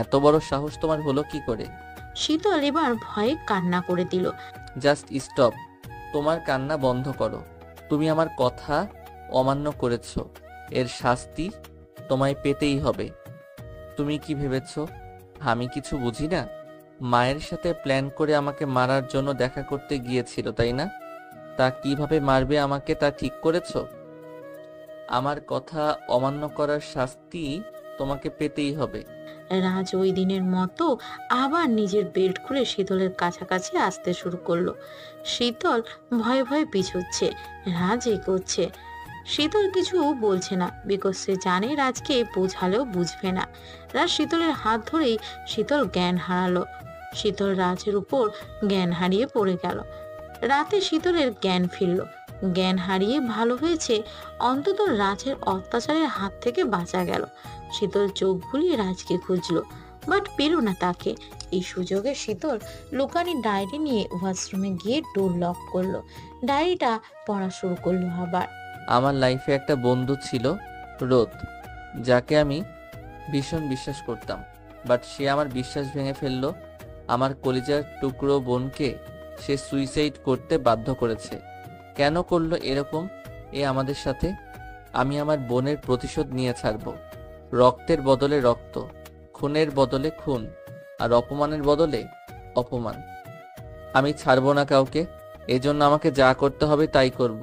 এত বড় সাহস তোমার হলো কি করে? শীতল এবার ভয়ে কান্না করে দিল। জাস্ট স্টপ, তোমার কান্না বন্ধ করো। তুমি আমার কথা অমান্য করেছো, এর শাস্তি তোমায় পেতেই হবে। তুমি কি ভেবেছো আমি কিছু বুঝি না? মায়ের সাথে প্ল্যান করে আমাকে মারার জন্য দেখা করতে গিয়েছিল, তাই না? তা কিভাবে মারবে আমাকে তা ঠিক করেছো? আমার কথা অমান্য করার শাস্তি তোমাকে পেতেই হবে। রাজ ওই দিনের মতো আবার নিজের বেল্ট খুলে শীতলের কাছাকাছি আসতে শুরু করলো। শীতল ভয়ে ভয়ে পিছুচ্ছে, রাজ এগোচ্ছে। শীতল কিছু বলছে না, বিকজ সে জানে রাজকে বোঝালেও বুঝবে না। রাজ শীতলের হাত ধরেই শীতল জ্ঞান হারালো। শীতল রাজের উপর জ্ঞান হারিয়ে পড়ে গেল। রাতে শীতলের জ্ঞান ফিরল। জ্ঞান হারিয়ে ভালো হয়েছে, অন্তত রাজের অত্যাচারের হাত থেকে বাঁচা গেল। শীতল চোখ বুলিয়ে রাজকে খুঁজলো, বাট পেল না তাকে। এই সুযোগে শীতল লুকানি ডায়েরি নিয়ে ওয়াশরুমে গিয়ে ডোর লক করলো। ডায়েরিটা পড়া শুরু করলো আবার। আমার লাইফে একটা বন্ধু ছিল, রোদ, যাকে আমি ভীষণ বিশ্বাস করতাম, বাট সে আমার বিশ্বাস ভেঙে ফেললো। আমার কলিজার টুকরো বোনকে সে সুইসাইড করতে বাধ্য করেছে। কেন করলো এরকম আমাদের সাথে? আমি আমার বোনের প্রতিশোধ নিয়ে ছাড়ব। রক্তের বদলে রক্ত, খুনের বদলে খুন, আর অপমানের বদলে অপমান। আমি ছাড়ব না কাউকে। এজন্য আমাকে যা করতে হবে তাই করব।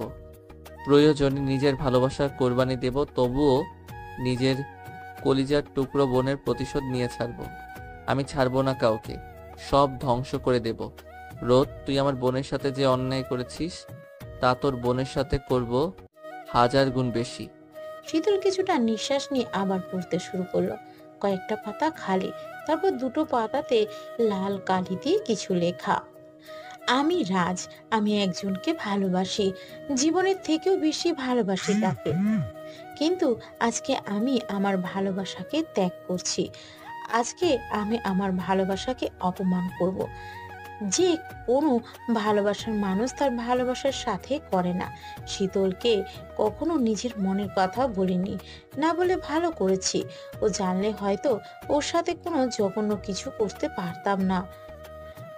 প্রয়োজনে নিজের ভালোবাসা কোরবানি দেব, তবুও নিজের কলিজার টুকরো বোনের প্রতিশোধ নিয়ে ছাড়ব। আমি ছাড়ব না কাউকে, সব ধ্বংস করে দেব। রোদ, তুই আমার বোনের সাথে যে অন্যায় করেছিস তা তোর বোনের সাথে করব 1000 গুণ বেশি। শীতল কিছুটা নিঃশ্বাস নিয়ে আবার পড়তে শুরু করলো। কয়েকটা পাতা খালি, তারপর দুটো পাতাতে লাল কালি দিয়ে কিছু লেখা। আমি রাজ, আমি একজনকে ভালোবাসি, জীবনের থেকেও বেশি ভালোবাসি তাকে। কিন্তু আজকে আমি আমার ভালোবাসাকে ত্যাগ করছি। আজকে আমি আমার ভালোবাসাকে অপমান করব। যে কোনো ভালোবাসার মানুষ তার ভালোবাসার সাথে করে না। শীতলকে কখনো নিজের মনের কথা বলিনি, না বলে ভালো করেছি। ও জানলে হয়তো ওর সাথে কোনো জঘন্য কিছু করতে পারতাম না।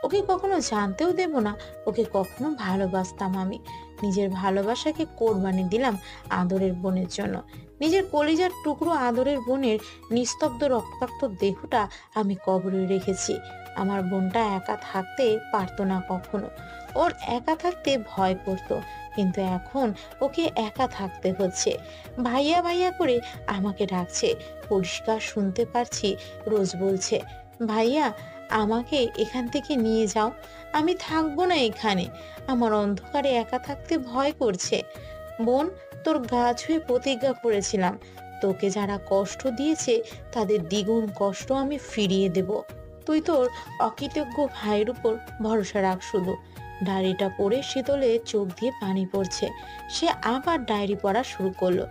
ওকে কখনো জানতেও দেব না ওকে কখনো ভালোবাসতাম আমি। নিজের ভালোবাসাকে কোরবানি দিলাম আদরের বোনের জন্য। নিজের কলিজার টুকরো আদরের বোনের নিস্তব্ধ রক্তাক্ত দেহটা আমি কবরে রেখেছি। আমার বোনটা একা থাকতে পারতো না কখনো, ওর একা থাকতে ভয় করতো, কিন্তু এখন ওকে একা থাকতে হচ্ছে। ভাইয়া ভাইয়া করে আমাকে ডাকছে, পরিষ্কার শুনতে পারছি রোজ বলছে, ভাইয়া আমাকে এখান থেকে নিয়ে যাও, আমি থাকবো না এখানে, আমার অন্ধকারে একা থাকতে ভয় করছে। বোন, তোর গা ছুঁয়ে প্রতিজ্ঞা করেছিলাম, তোকে যারা কষ্ট দিয়েছে তাদের দ্বিগুণ কষ্ট আমি ফিরিয়ে দেব। তুই তোর অকৃতজ্ঞ ভাইয়ের উপর ভরসা রাখ শুধু। ডায়েরিটা পড়ে শীতলে চোখ দিয়ে পানি পড়ছে। সে আবার ডায়েরি পড়া শুরু করলো।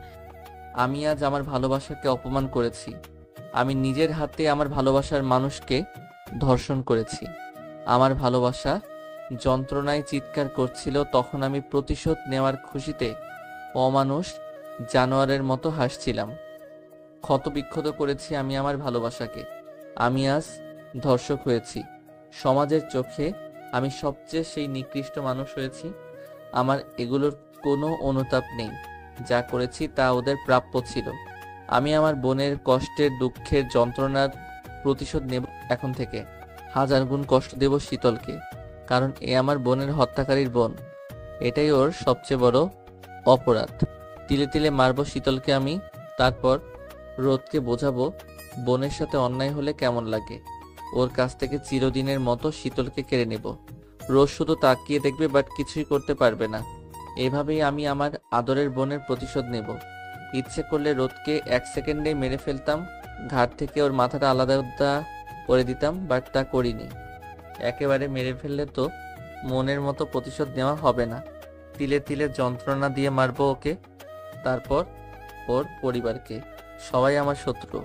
আমি আজ আমার ভালোবাসাকে অপমান করেছি। আমি নিজের হাতে আমার ভালোবাসার মানুষকে ধর্ষণ করেছি। আমার ভালোবাসা যন্ত্রণায় চিৎকার করছিল, তখন আমি প্রতিশোধ নেওয়ার খুশিতে অমানুষ জানোয়ারের মতো হাসছিলাম। ক্ষতবিক্ষত করেছি আমি আমার ভালোবাসাকে। আমি আজ ধর্ষক হয়েছি। সমাজের চোখে আমি সবচেয়ে সেই নিকৃষ্ট মানুষ হয়েছি। আমার এগুলোর কোনো অনুতাপ নেই। যা করেছি তা ওদের প্রাপ্য ছিল। আমি আমার বোনের কষ্টের, দুঃখের, যন্ত্রণার প্রতিশোধ নেব। এখন থেকে 1000 গুণ কষ্ট দেব শীতলকে, কারণ এ আমার বোনের হত্যাকারীর বোন। এটাই ওর সবচেয়ে বড় অপরাধ। তিলে তিলে মারবো শীতলকে আমি। তারপর রোদকে বোঝাবো বোনের সাথে অন্যায় হলে কেমন লাগে। ওর কাছ থেকে চিরদিনের মতো শীতলকে কেড়ে নেব। রোজ শুধু তাকিয়ে দেখবে, বাট কিছুই করতে পারবে না। এভাবেই আমি আমার আদরের বোনের প্রতিশোধ নেব। ইচ্ছে করলে রোদকে 1 সেকেন্ডেই মেরে ফেলতাম, ঘাট থেকে ওর মাথাটা আলাদা করে দিতাম, বাট তা করিনি। একেবারে মেরে ফেললে তো মনের মতো প্রতিশোধ নেওয়া হবে না। তিলে তিলে যন্ত্রণা দিয়ে মারবো ওকে, তারপর ওর পরিবারকে। সবাই আমার শত্রু,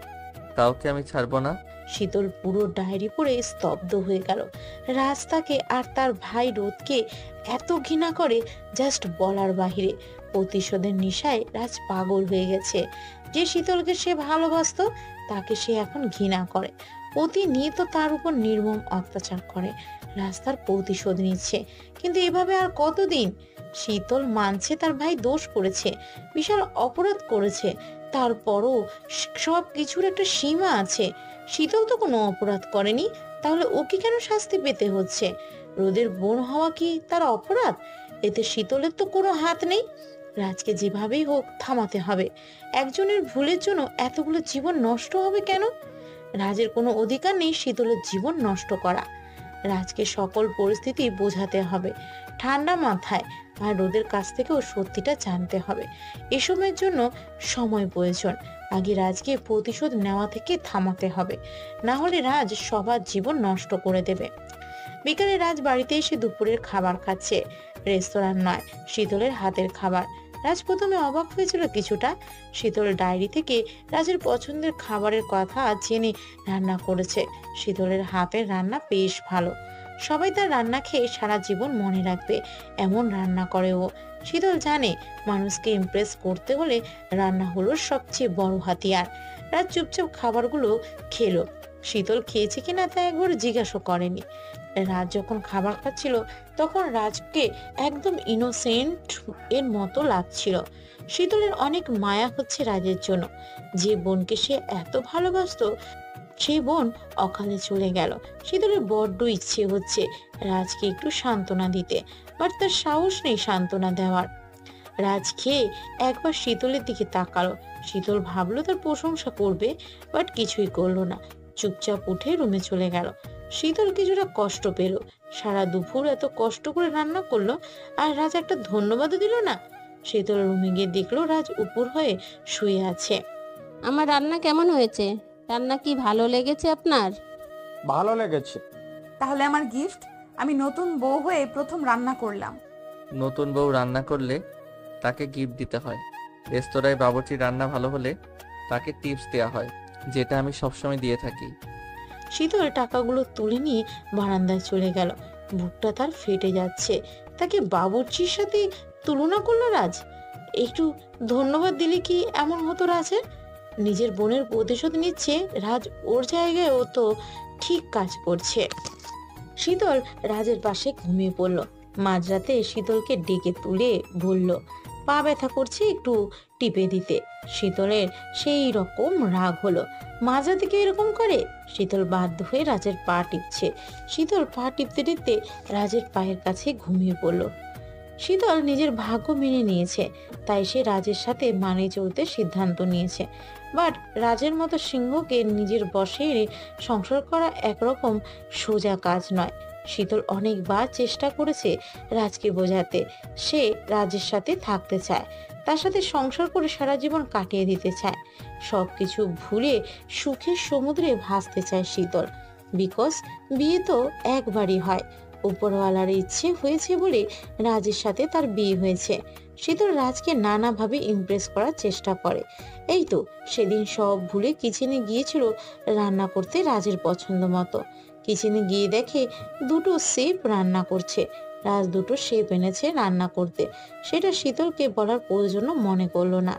কাউকে আমি ছাড়বো না। শীতল পুরো ডায়েরি পড়ে স্তব্ধ হয়ে গেল। রাজ তাকে আর তার ভাই রোদকে এত ঘৃণা করে জাস্ট বলার বাহিরে। প্রতিশোধের নেশায় রাজ পাগল হয়ে গেছে। যে শীতলকে সে ভালোবাসতো তাকে সে এখন ঘৃণা করে, প্রতিনিয়ত তার উপর নির্মম অত্যাচার করে। রাজ তার প্রতিশোধ নিচ্ছে, কিন্তু এভাবে আর কতদিন? শীতল মানছে তার ভাই দোষ করেছে, বিশাল অপরাধ করেছে, তারপরও সব কিছুর একটা সীমা আছে। শীতল তো কোনো অপরাধ করেনি, তাহলে ওকে কেন শাস্তি পেতে হচ্ছে? রোদের বোন হওয়া কি তার অপরাধ? এতে শীতলের তো কোনো হাত নেই। রাজকে যেভাবেই হোক থামাতে হবে। একজনের ভুলের জন্য এতগুলো জীবন নষ্ট হবে কেন? রাজের কোনো অধিকার নেই শীতলের জীবন নষ্ট করা। রাজকে সকল পরিস্থিতি বোঝাতে হবে ঠান্ডা মাথায়, আর রোদের কাছ থেকেও সত্যিটা জানতে হবে। এসবের জন্য সময় প্রয়োজন। আগে রাজকে প্রতিশোধ নেওয়া থেকে থামাতে হবে, না হলে রাজ সবার জীবন নষ্ট করে দেবে। বিকালে রাজ বাড়িতে এসে দুপুরের খাবার খাচ্ছে। রেস্তোরাঁ নয়, শীতলের হাতের খাবার। রাজ প্রথমে অবাক হয়েছিল কিছুটা। শীতল ডায়েরি থেকে রাজের পছন্দের খাবারের কথা জেনে রান্না করেছে। শীতলের হাতের রান্না বেশ ভালো, সবাই তার রান্না খেয়ে সারা জীবন মনে রাখবে এমন রান্না করে ও। শীতল জানে মানুষকে ইমপ্রেস করতে হলে রান্না হলো সবচেয়ে বড় হাতিয়ার। রাজ চুপচাপ খাবারগুলো খেলো। শীতল খেয়েছে কিনা তা একবার জিজ্ঞাসা করেনি। রাজ যখন খাবার খাচ্ছিল তখন রাজকে একদম ইনোসেন্ট এর মতো লাগছিল। শীতলের অনেক মায়া হচ্ছে রাজের জন্য। যে বোনকে সে এত ভালোবাসতো সেই বোন অকালে চলে গেল। শীতলের বড্ড ইচ্ছে হচ্ছে রাজকে একটু সান্ত্বনা দিতে, বাট তার সাহস নেই সান্ত্বনা দেওয়ার। রাজ খেয়ে একবার শীতলের দিকে তাকালো। শীতল ভাবলো তার প্রশংসা করবে, বাট কিছুই করলো না, চুপচাপ উঠে রুমে চলে গেল। শীতল কিছুটা কষ্ট পেল, সারা দুপুর এত কষ্ট করে রান্না করলো আর রাজ একটা ধন্যবাদও দিল না। শীতল রুমে গিয়ে দেখলো রাজ উপর হয়ে শুয়ে আছে। আমার রান্না কেমন হয়েছে? রান্না কি ভালো লেগেছে আপনার? ভালো লেগেছে। তাহলে আমার গিফট, আমি নতুন বউ হয়ে প্রথম রান্না করলাম। নতুন বউ রান্না করলে তাকে গিফট দিতে হয়। রেস্তোরাঁয় বাবুর্চির রান্না ভালো হলে তাকে টিপস দেওয়া হয়, যেটা আমি সবসময় দিয়ে থাকি। শীতল টাকাগুলো তুলে নিয়ে বারান্দায় চলে গেল। বুকটা তার ফেটে যাচ্ছে। তাকে বাবুর্চির সাথে তুলনা করলো রাজ। একটু ধন্যবাদ দিলে কি এমন হতো রাজের? নিজের বোনের প্রতিশোধ নিচ্ছে রাজ, ওর জায়গায় ও তো ঠিক কাজ করছে। শীতল রাজের পাশে ঘুমিয়ে পড়ল। মাঝরাতে শীতলকে ডেকে তুলে বলল পা ব্যথা করছে, একটু টিপে দিতে। শীতলের সেই রকম রাগ হলো। মাঝরাতে কি এরকম করে? শীতল বাধ্য হয়ে রাজের পা টিপছে। শীতল পা টিপতে টিপতে রাজের পায়ের কাছে ঘুমিয়ে পড়ল। শীতল নিজের ভাগ্য মেনে নিয়েছে, তাই সে রাজের সাথে মানিয়ে চলতে সিদ্ধান্ত নিয়েছে। বাট রাজের মতো সিংহকে নিজের বশে এনে সংসার করা একরকম সোজা কাজ নয়। শীতল অনেকবার চেষ্টা করেছে রাজকে বোঝাতে সে রাজের সাথে থাকতে চায়, তার সাথে সংসার করে সারা জীবন কাটিয়ে দিতে চায়, সবকিছু ভুলে সুখের সমুদ্রে ভাসতে চায় শীতল। বিকজ বিয়ে তো একবারই হয়, উপরওয়ালার ইচ্ছে হয়েছে বলে রাজের সাথে তার বিয়ে হয়েছে। শীতল রাজকে নানাভাবে ইমপ্রেস করার চেষ্টা করে। এই তো সেদিন সব ভুলে কিচেনে গিয়েছিল রান্না করতে রাজের পছন্দ মতো। কিচেনে গিয়ে দেখে দুটো শেফ রান্না করছে। রাজ দুটো শেফ এনেছে রান্না করতে, সেটা শীতলকে বলার প্রয়োজন মনে করলো না।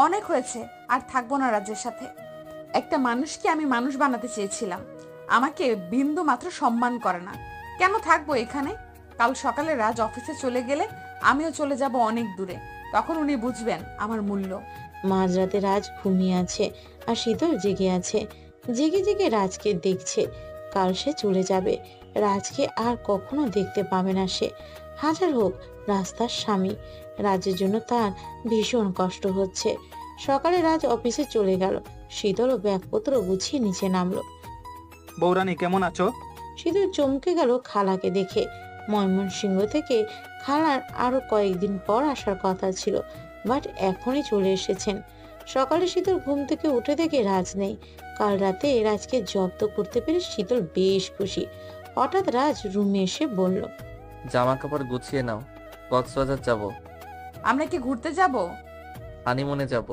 অনেক হয়েছে, আর থাকবো না রাজের সাথে। একটা মানুষকে আমি মানুষ বানাতে চেয়েছিলাম, আমাকে বিন্দু মাত্র সম্মান করে না। কেন থাকবো এখানে? কাল সকালে রাজ অফিসে চলে গেলে আমিও চলে যাব অনেক দূরে, তখন উনি বুঝবেন আমার মূল্য। মাঝরাতে রাজ ঘুমিয়ে আছে আর শীতল জেগে আছে। জেগে জেগে রাজকে দেখছে। কাল সে চলে যাবে, রাজকে আর কখনো দেখতে পাবে না সে। হাজার হোক রাস্তার স্বামী, রাজের জন্য তার ভীষণ কষ্ট হচ্ছে। সকালে রাজ অফিসে চলে গেল। শীতল ও ব্যাগপত্র গুছিয়ে নিচে নামলো। বৌরানী কেমন আছো? শীতল চমকে গেল খালাকে দেখে। ময়মনসিংহ থেকে খালার আরো কয়েকদিন পর আসার কথা ছিল, বাট এখনই চলে এসেছেন। সকালে শীতল ঘুম থেকে উঠে দেখে রাজ নেই। কাল রাতে রাজকে জব্দ করতে পেরে শীতল বেশ খুশি। হঠাৎ রাজ রুমে এসে বলল, জামা কাপড় গুছিয়ে নাও, কক্সবাজার যাব। আমরা কি ঘুরতে যাব? হানিমুনে যাব।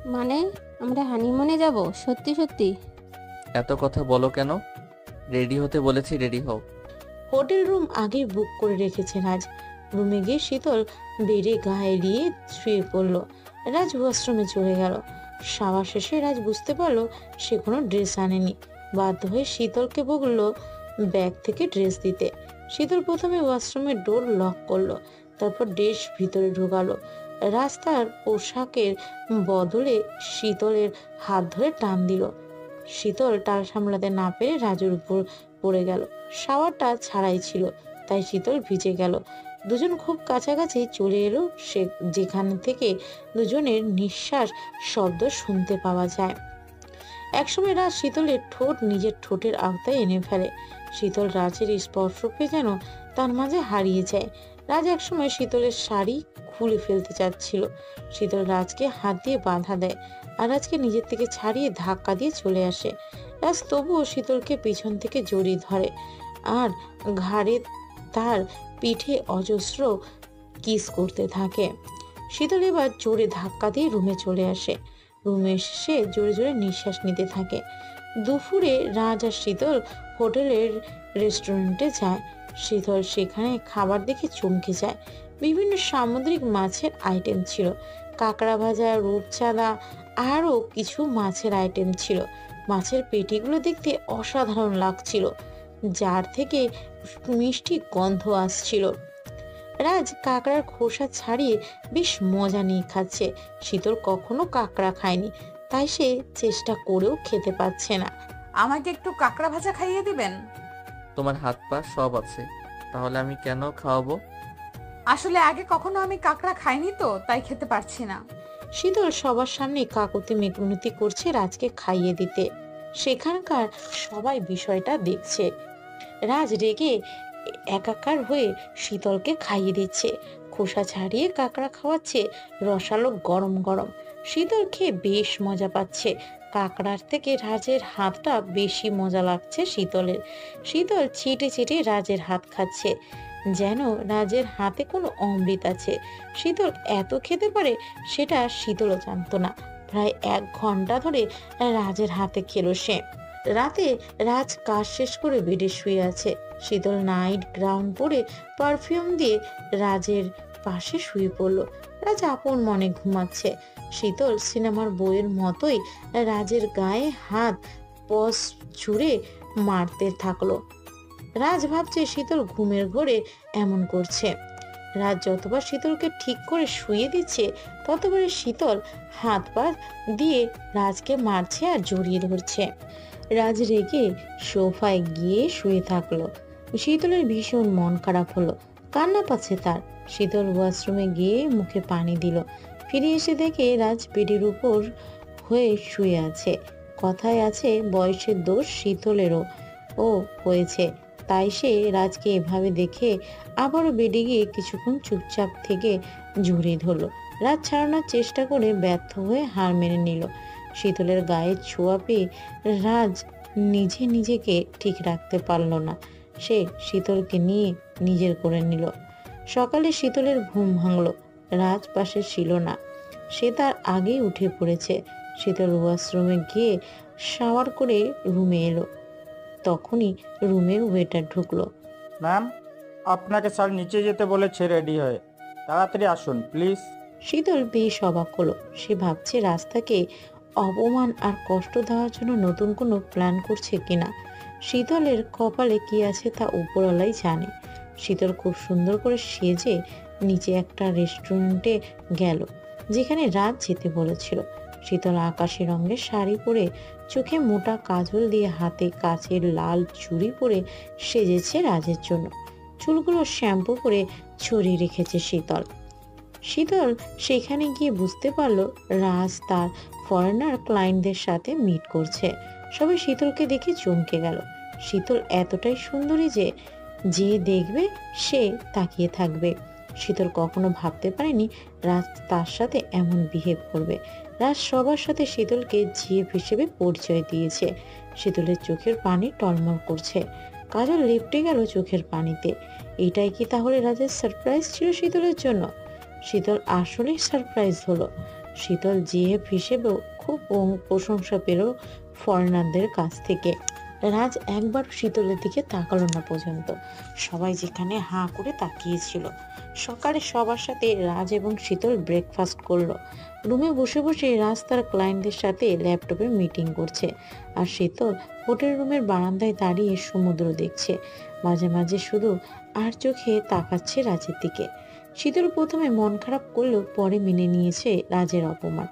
মানে আমরা হানিমুনে যাব? সত্যি সত্যি? এত কথা বলো কেন? রেডি হতে বলেছি, রেডি হও। হোটেল রুম আগে বুক করে রেখেছে রাজ। রুমে গিয়ে শীতল বেডে গায়ে দিয়ে শুয়ে পড়লো। রাজ ওয়াশরুমে চলে গেল। শাওয়ার শেষে রাজ বুঝতে পারলো সে কোনো ড্রেস আনেনি। বাধ্য হয়ে শীতলকে বলল ব্যাগ থেকে ড্রেস দিতে। শীতল প্রথমে ওয়াশরুমের ডোর লক করলো, তারপর ড্রেস ভিতরে ঢোকালো। রাজ তার পোশাকের বদলে শীতলের হাত ধরে টান দিল। শীতল টাল সামলাতে না পেরে রাজুর উপর পড়ে গেল। শাওয়ারটা ছাড়াই ছিল, তাই শীতল ভিজে গেল। দুজন খুব কাছাকাছি চলে এলো, সে যেখান থেকে দুজনের নিঃশ্বাস শব্দ শুনতে পাওয়া যায়। একসময় রাজ শীতলের ঠোঁট নিজের ঠোঁটের আওতায় এনে ফেলে। শীতল রাজের স্পর্শ পেয়ে যেন তার মাঝে হারিয়ে যায়। রাজ একসময় শীতলের শাড়ি খুলে ফেলতে চাচ্ছিল। শীতল রাজকে হাত দিয়ে বাধা দেয় আর রাজকে নিজের থেকে ছাড়িয়ে ধাক্কা দিয়ে চলে আসে। রাজ তবুও শীতলকে পিছন থেকে জড়িয়ে ধরে আর ঘাড়ে তার পিঠে অজস্র কিস করতে থাকে। শীতল এবার জোরে ধাক্কা দিয়ে রুমে চলে আসে। রুমে এসে জোরে জোরে নিঃশ্বাস নিতে থাকে। দুপুরে রাজ আর শীতল হোটেলের রেস্টুরেন্টে যায়। শীতল সেখানে খাবার দেখে চমকে যায়। বিভিন্ন সামুদ্রিক মাছের আইটেম ছিল, কাঁকড়া ভাজা, রূপচাঁদা, আরও কিছু মাছের আইটেম ছিল। মাছের পেটিগুলো দেখতে অসাধারণ লাগছিল, যার থেকে মিষ্টি গন্ধ আসছিল। রাজ কাঁকড়ার খোসা ছাড়িয়ে বেশ মজা নিয়ে খাচ্ছে। শীতল কখনো কাঁকড়া খায়নি, তাই সে চেষ্টা করেও খেতে পাচ্ছে না। আমাকে একটু কাঁকড়া ভাজা খাইয়ে দিবেন? তোমার হাত পা সব আছে, তাহলে আমি কেন খাওয়াবো? আসলে আগে কখনো আমি কাঁকড়া খাইনি তো, তাই খেতে পারছি না। শীতল সবার সামনে কাকুতি মিনতি করছে রাজকে খাইয়ে দিতে। সেখানকার সবাই বিষয়টা দেখছে। রাজ রেগে একাকার হয়ে শীতলকে খাইয়ে দিচ্ছে, খোসা ছাড়িয়ে কাঁকড়া খাওয়াচ্ছে, রসালো গরম গরম। শীতল খেয়ে বেশ মজা পাচ্ছে। কাঁকড়ার থেকে রাজের হাতটা বেশি মজা লাগছে শীতলের। শীতল চেটে চেটে রাজের হাত খাচ্ছে, যেন রাজের হাতে কোনো অমৃত আছে। শীতল এত খেতে পারে সেটা শীতলও জানতো না। প্রায় 1 ঘন্টা ধরে রাজের হাতে খেলো সে। রাতে রাজ কাজ শেষ করে বেডে শুয়ে আছে। শীতল নাইট গ্রাউন্ড পরে পারফিউম দিয়ে রাজের পাশে শুয়ে পড়ল। রাজ আপন মনে ঘুমাচ্ছে। শীতল সিনেমার বইয়ের মতোই রাজের গায়ে হাত পস ছুঁড়ে মারতে থাকলো। রাজ ভাবছে শীতল ঘুমের ঘোরে এমন করছে। রাজ যতবার শীতলকে ঠিক করে শুয়ে দিচ্ছে, ততবারই শীতল হাত পা দিয়ে রাজকে মারছে আর জড়িয়ে ধরছে। রাজ রেগে সোফায় গিয়ে শুয়ে থাকলো। শীতলের ভীষণ মন খারাপ হলো, কান্না পাচ্ছে তার। শীতল ওয়াশরুমে গিয়ে মুখে পানি দিল। ফিরে এসে দেখে রাজ বেডের উপর হয়ে শুয়ে আছে। কথায় আছে বয়সের দোষ শীতলেরও হয়েছে, তাই সে রাজকে এভাবে দেখে আবারও বেডে গিয়ে কিছুক্ষণ চুপচাপ থেকে জড়িয়ে ধরলো। রাজ ছাড়ানোর চেষ্টা করে ব্যর্থ হয়ে হার মেনে নিল। শীতলের গায়ে ছোঁয়া পেয়ে রাজ নিজেকে ঠিক রাখতে পারল না। সে শীতলকে নিয়ে নিজের করে নিল। সকালে শীতলের ঘুম ভাঙল। রাজ পাশে ছিল না, সে তার আগেই উঠে পড়েছে। শীতল ওয়াশরুমে গিয়ে শাওয়ার করে রুমে এলো। তখনই রুমে ওয়েটার ঢুকলো। ম্যাম, আপনাকে স্যার নিচে যেতে বলেছে রেডি হয়ে, তাড়াতাড়ি আসুন প্লিজ। শীতল বেশ অবাক হলো। সে ভাবছে রাস্তাকে অপমান আর কষ্ট দেওয়ার জন্য নতুন কোনো প্ল্যান করছে কিনা। শীতলের কপালে কি আছে তা উপরওয়ালাই জানে। শীতল খুব সুন্দর করে সেজে নিচে একটা রেস্টুরেন্টে গেল, যেখানে রাত যেতে বলেছিল। শীতল আকাশি রঙের শাড়ি পরে, চোখে মোটা কাজল দিয়ে, হাতে কাচের লাল চুড়ি পরে সেজেছে রাজের জন্য। চুলগুলো শ্যাম্পু করে ছড়িয়ে রেখেছে শীতল। শীতল সেখানে গিয়ে বুঝতে পারলো রাজ তার ফরেনার ক্লায়েন্টদের সাথে মিট করছে। সবাই শীতলকে দেখে চমকে গেল। শীতল এতটাই সুন্দরী যে যে দেখবে সে তাকিয়ে থাকবে। শীতল কখনো ভাবতে পারেনি রাজ তার সাথে এমন বিহেভ করবে। রাজ সবার সাথে শীতলকে জিএফ হিসেবে পরিচয় দিয়েছে। শীতলের চোখের পানি টলমল করছে, কাজল লেপটে গেল চোখের পানিতে। এটাই কি তাহলে রাজের সারপ্রাইজ ছিল শীতলের জন্য? শীতল আসলেই সারপ্রাইজ হলো। শীতল জিএফ হিসেবেও খুব প্রশংসা পেল ফরেনারদের কাছ থেকে। রাজ একবার শীতলের দিকে তাকালো না পর্যন্ত। সবাই যেখানে হাঁ করে তাকিয়েছিল। সকালে সবার সাথে রাজ এবং শীতল ব্রেকফাস্ট করলো। রুমে বসে বসে রাজ তার ক্লায়েন্টদের সাথে ল্যাপটপে মিটিং করছে, আর শীতল হোটেল রুমের বারান্দায় দাঁড়িয়ে সমুদ্র দেখছে। মাঝে মাঝে শুধু আর চোখে তাকাচ্ছে রাজের দিকে। শীতল প্রথমে মন খারাপ করলেও পরে মেনে নিয়েছে রাজের অপমান।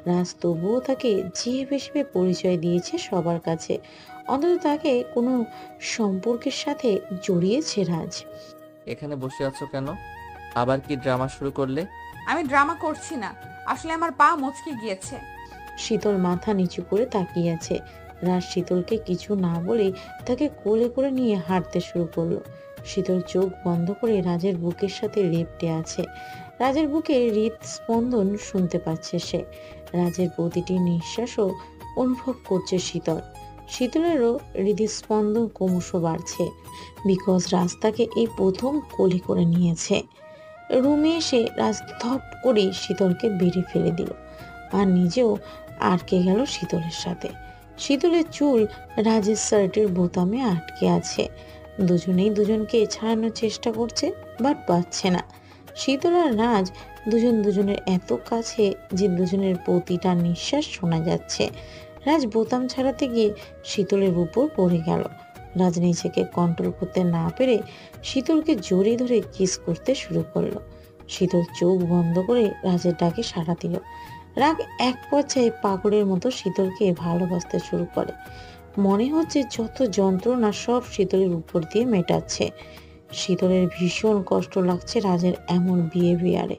রাজ তবুও তাকে জিএফ হিসেবে পরিচয় দিয়েছে সবার কাছে। অন্তত তাকে কোনো সম্পর্কের সাথে জড়িয়েছে রাজ। এখানে বসে আছো কেন? আবার কি ড্রামা শুরু করলে? আমি ড্রামা করছি না, আসলে আমার পা মচকে গিয়েছে। শীতল মাথা নিচু করে তাকিয়ে আছে। রাজ শীতলকে কিছু না বলেই তাকে কোলে করে নিয়ে হাঁটতে শুরু করলো। শীতল চোখ বন্ধ করে রাজের বুকের সাথে লেপ্টে আছে। রাজের বুকে হৃদস্পন্দন শুনতে পাচ্ছে সে। রাজের প্রতিটি নিঃশ্বাসও অনুভব করছে শীতল। শীতলেরও হৃদস্পন্দন ক্রমশ বাড়ছে, বিকজ রাজ তাকে এই প্রথম কোলে করে নিয়েছে। রুমে এসে রাজ ধপ করে শীতলকে বেড়ে ফেলে দিল আর নিজেও আটকে গেল শীতলের সাথে। শীতলের চুল রাজের শার্টের বোতামে আটকে আছে। দুজনেই দুজনকে ছাড়ানোর চেষ্টা করছে, বাট পাচ্ছে না। শীতল আর রাজ দুজন দুজনের এত কাছে যে দুজনের প্রতিটা নিঃশ্বাস শোনা যাচ্ছে। রাজ বোতাম ছাড়াতে গিয়ে শীতলের উপর পড়ে গেল। রাজ নিজেকে কন্ট্রোল করতে না পেরে শীতলকে জড়িয়ে ধরে কিস করতে শুরু করলো। শীতল চোখ বন্ধ করে রাজের ডাকে সাড়া দিল। রাগ এক পর্যায়ে পাগলের মতো শীতলকে ভালোবাসতে শুরু করে। মনে হচ্ছে যত যন্ত্রণা সব শীতলের উপর দিয়ে মেটাচ্ছে। শীতলের ভীষণ কষ্ট লাগছে রাজের এমন বিহেভিয়ারে।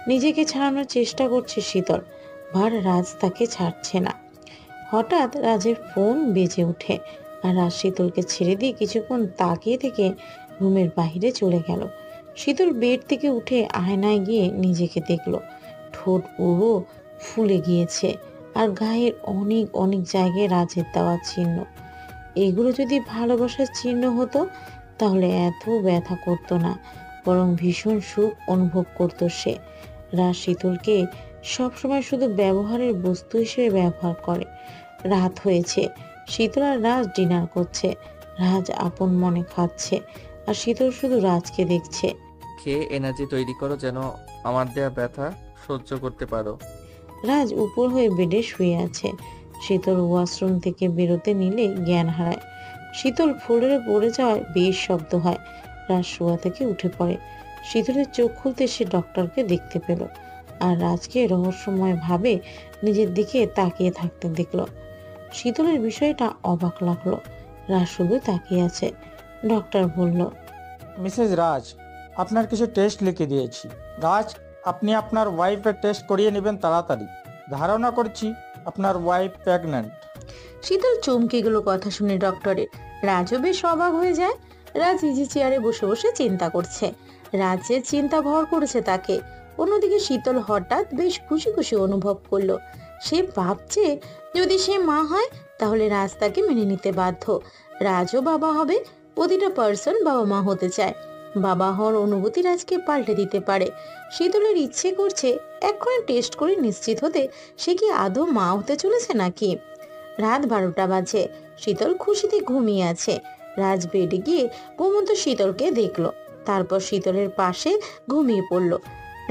নিজেকে ছাড়ানোর চেষ্টা করছে শীতল, ভার রাজ তাকে ছাড়ছে না। হঠাৎ রাজের ফোন বেজে ওঠে আর রাজ শীতলকে ছেড়ে দিয়ে কিছুক্ষণ তাকিয়ে থেকে রুমের বাইরে চলে গেল। শীতল বেড থেকে উঠে আয়নায় গিয়ে নিজেকে দেখলো। ঠোঁট পুরো ফুলে গিয়েছে আর গায়ের অনেক অনেক জায়গায় রাজের দেওয়া চিহ্ন। এগুলো যদি ভালোবাসার চিহ্ন হতো তাহলে এত ব্যথা করতো না, বরং ভীষণ সুখ অনুভব করতো সে। রাজ শীতলকে সবসময় শুধু ব্যবহারের বস্তু হিসেবে ব্যবহার করে। রাত হয়েছে, শীতল আর রাজ ডিনার করছে। রাজ আপন মনে খাচ্ছে আর শীতল শুধু রাজকে দেখছে। খেয়ে এনার্জি তৈরি করো যেন আমার দেয়া ব্যথা সহ্য করতে পারো। রাজ উপর হয়ে বেডে শুয়ে আছে। শীতল ওয়াশরুম থেকে বেরোতে নিলে জ্ঞান হারায়। শীতল ফ্লোরে পড়ে যাওয়ায় বেশ শব্দ হয়। রাজ শোয়া থেকে উঠে পড়ে। শীতলের চোখ খুলতে সে ডক্টরকে দেখতে পেল আর রাজকে রহস্যময় ভাবে নিজের দিকে তাকিয়ে থাকতে দেখল। শীতলের বিষয়টা অবাক লাগলো। রাজ শুধু তাকিয়ে আছে। ডক্টর বলল, মিসেস রাজ, আপনার কিছু টেস্ট লিখে দিয়েছি। রাজ, আপনি আপনার ওয়াইফের টেস্ট করিয়ে নেবেন তাড়াতাড়ি। ধারণা করছি আপনার ওয়াইফ প্রেগন্যান্ট। শীতল চমকে গেল কথা শুনে ডক্টরের। রাজও বেশ অবাক হয়ে যায়। রাজ ইজি চেয়ারে বসে বসে চিন্তা করছে। রাজের চিন্তা ভর করেছে তাকে। অন্যদিকে শীতল হঠাৎ বেশ খুশি খুশি অনুভব করলো। সে ভাবছে যদি সে মা হয় তাহলে রাজ তাকে মেনে নিতে বাধ্য। রাজও বাবা হবে। প্রতিটা পার্সন বাবা মা হতে চায়। বাবা হওয়ার অনুভূতি রাজকে পাল্টে দিতে পারে। শীতলের ইচ্ছে করছে এক্ষুনি টেস্ট করে নিশ্চিত হতে সে কি আদৌ মা হতে চলেছে নাকি। রাত 12টা বাজে। শীতল খুশিতে ঘুমিয়ে আছে। রাজ বেডে গিয়ে ঘুমন্ত শীতলকে দেখলো, তারপর শীতলের পাশে ঘুমিয়ে পড়লো।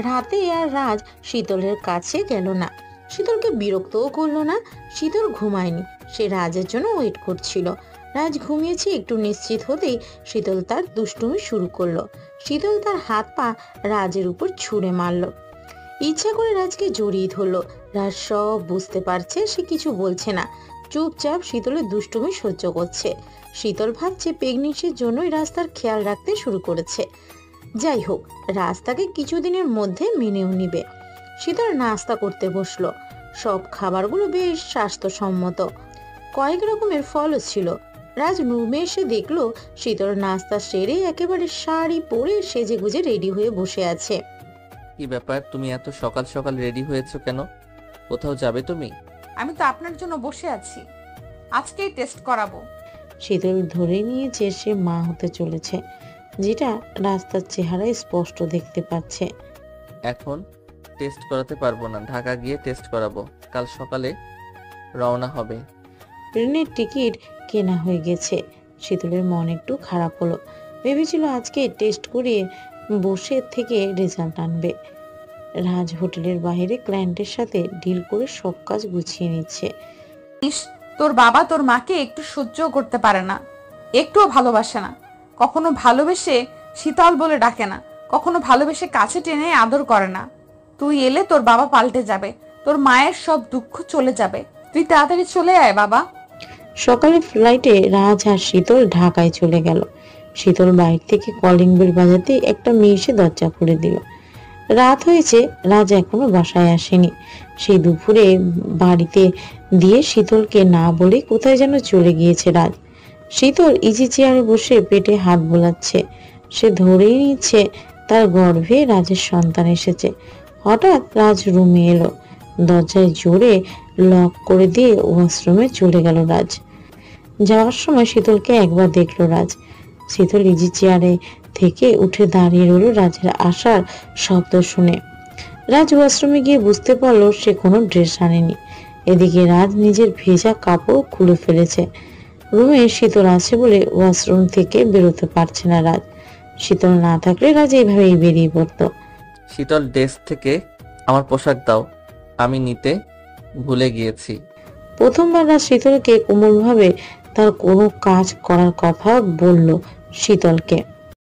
রাতে আর রাজ শীতলের কাছে গেল না। শীতলকে বিরক্তও করলো না। শীতল ঘুমায়নি, সে রাজের জন্য ওয়েট করছিল। রাজ ঘুমিয়েছে একটু নিশ্চিত হতেই শীতল তার দুষ্টুমি শুরু করলো। শীতল তার হাত পা রাজের উপর ছুঁড়ে মারলো। ইচ্ছা করে রাজকে জড়িয়ে ধরলো। রাজ সব বুঝতে পারছে, সে কিছু বলছে না, চুপচাপ শীতলের দুষ্টুমি সহ্য করছে। শীতল ভাবছে প্রেগনেন্সির জন্যই রাজ তার খেয়াল রাখতে শুরু করেছে। যাই হোক, রাজ তাকে কিছুদিনের মধ্যে মেনেও নিবে। শীতল নাস্তা করতে বসলো। সব খাবারগুলো বেশ স্বাস্থ্যসম্মত। কয়েক রকমের ফলও ছিল। রাজ রুমে এসে দেখলো শীতল নাস্তা সেরে একেবারে শাড়ি পরে সেজে গুজে রেডি হয়ে বসে আছে। কি ব্যাপার, তুমি এত সকাল সকাল রেডি হয়েছো কেন? কোথাও যাবে তুমি? আমি তো আপনার জন্য বসে আছি, আজকেই টেস্ট করাবো। শীতল ধরে নিয়েছে সে মা হতে চলেছে, যেটা রাস্তার চেহারায় স্পষ্ট দেখতে পাচ্ছে। এখন টেস্ট করাতে পারবো না, ঢাকা গিয়ে টেস্ট করাবো। কাল সকালে রওনা হবে। ট্রেনের টিকিট কেনা হয়ে গেছে। শীতলের মন একটু খারাপ হলো। ভেবেছিল আজকে টেস্ট করিয়ে বসে থেকে রেজাল্ট আনবে। রাজ হোটেলের বাইরে ক্লায়েন্টের সাথে ডিল করে সব কাজ গুছিয়ে নিচ্ছে। তোর বাবা তোর মাকে একটু সহ্য করতে পারে না, একটুও ভালোবাসে না। কখনো ভালোবেসে শীতল বলে ডাকে না, কখনো ভালোবেসে কাছে টেনে আদর করে না। তুই এলে তোর বাবা পাল্টে যাবে, তোর মায়ের সব দুঃখ চলে যাবে। তুই তাড়াতাড়ি চলে আয় বাবা। সকালে ফ্লাইটে রাজ আর শীতল ঢাকায় চলে গেল। শীতল বাইক থেকে কলিং বেল বাজাতে একটা মেয়ে এসে দরজা খুলে দিল। রাত হয়েছে, রাজ এখনো বাসায় আসেনি। সেই দুপুরে বাড়িতে দিয়ে শীতলকে না বলে কোথায় যেন চলে গিয়েছে রাজ। শীতল ইজি চেয়ারে বসে পেটে হাত বোলাচ্ছে। সে ধরেই নিচ্ছে তার গর্ভে রাজের সন্তান এসেছে। হঠাৎ রাজ রুমে এলো। দরজায় জোরে লক করে দিয়ে ওয়াশরুমে চলে গেল রাজ। যাওয়ার সময় শীতলকে একবার দেখলো রাজ। শীতল ইজি চেয়ারে থেকে উঠে দাঁড়িয়ে রইল রাজের আসার শব্দ শুনে। রাজ ওয়াশরুমে গিয়ে বুঝতে পারলো সে কোনো ড্রেস আনেনি। এদিকে রাজ নিজের ভেজা কাপড় খুলে ফেলেছে। রুমে শীতল আছে বলে ওয়াশরুম থেকে বেরোতে পারছে না রাজ। শীতল না থাকলে রাজ এইভাবেই বেরিয়ে পড়তো। শীতল, ডেস্ক থেকে আমার পোশাক দাও, আমি নিতে ভুলে গিয়েছি। প্রথমবার রাজ শীতলকে কোমলভাবে তার কোনো কাজ করার কথা বলল শীতলকে।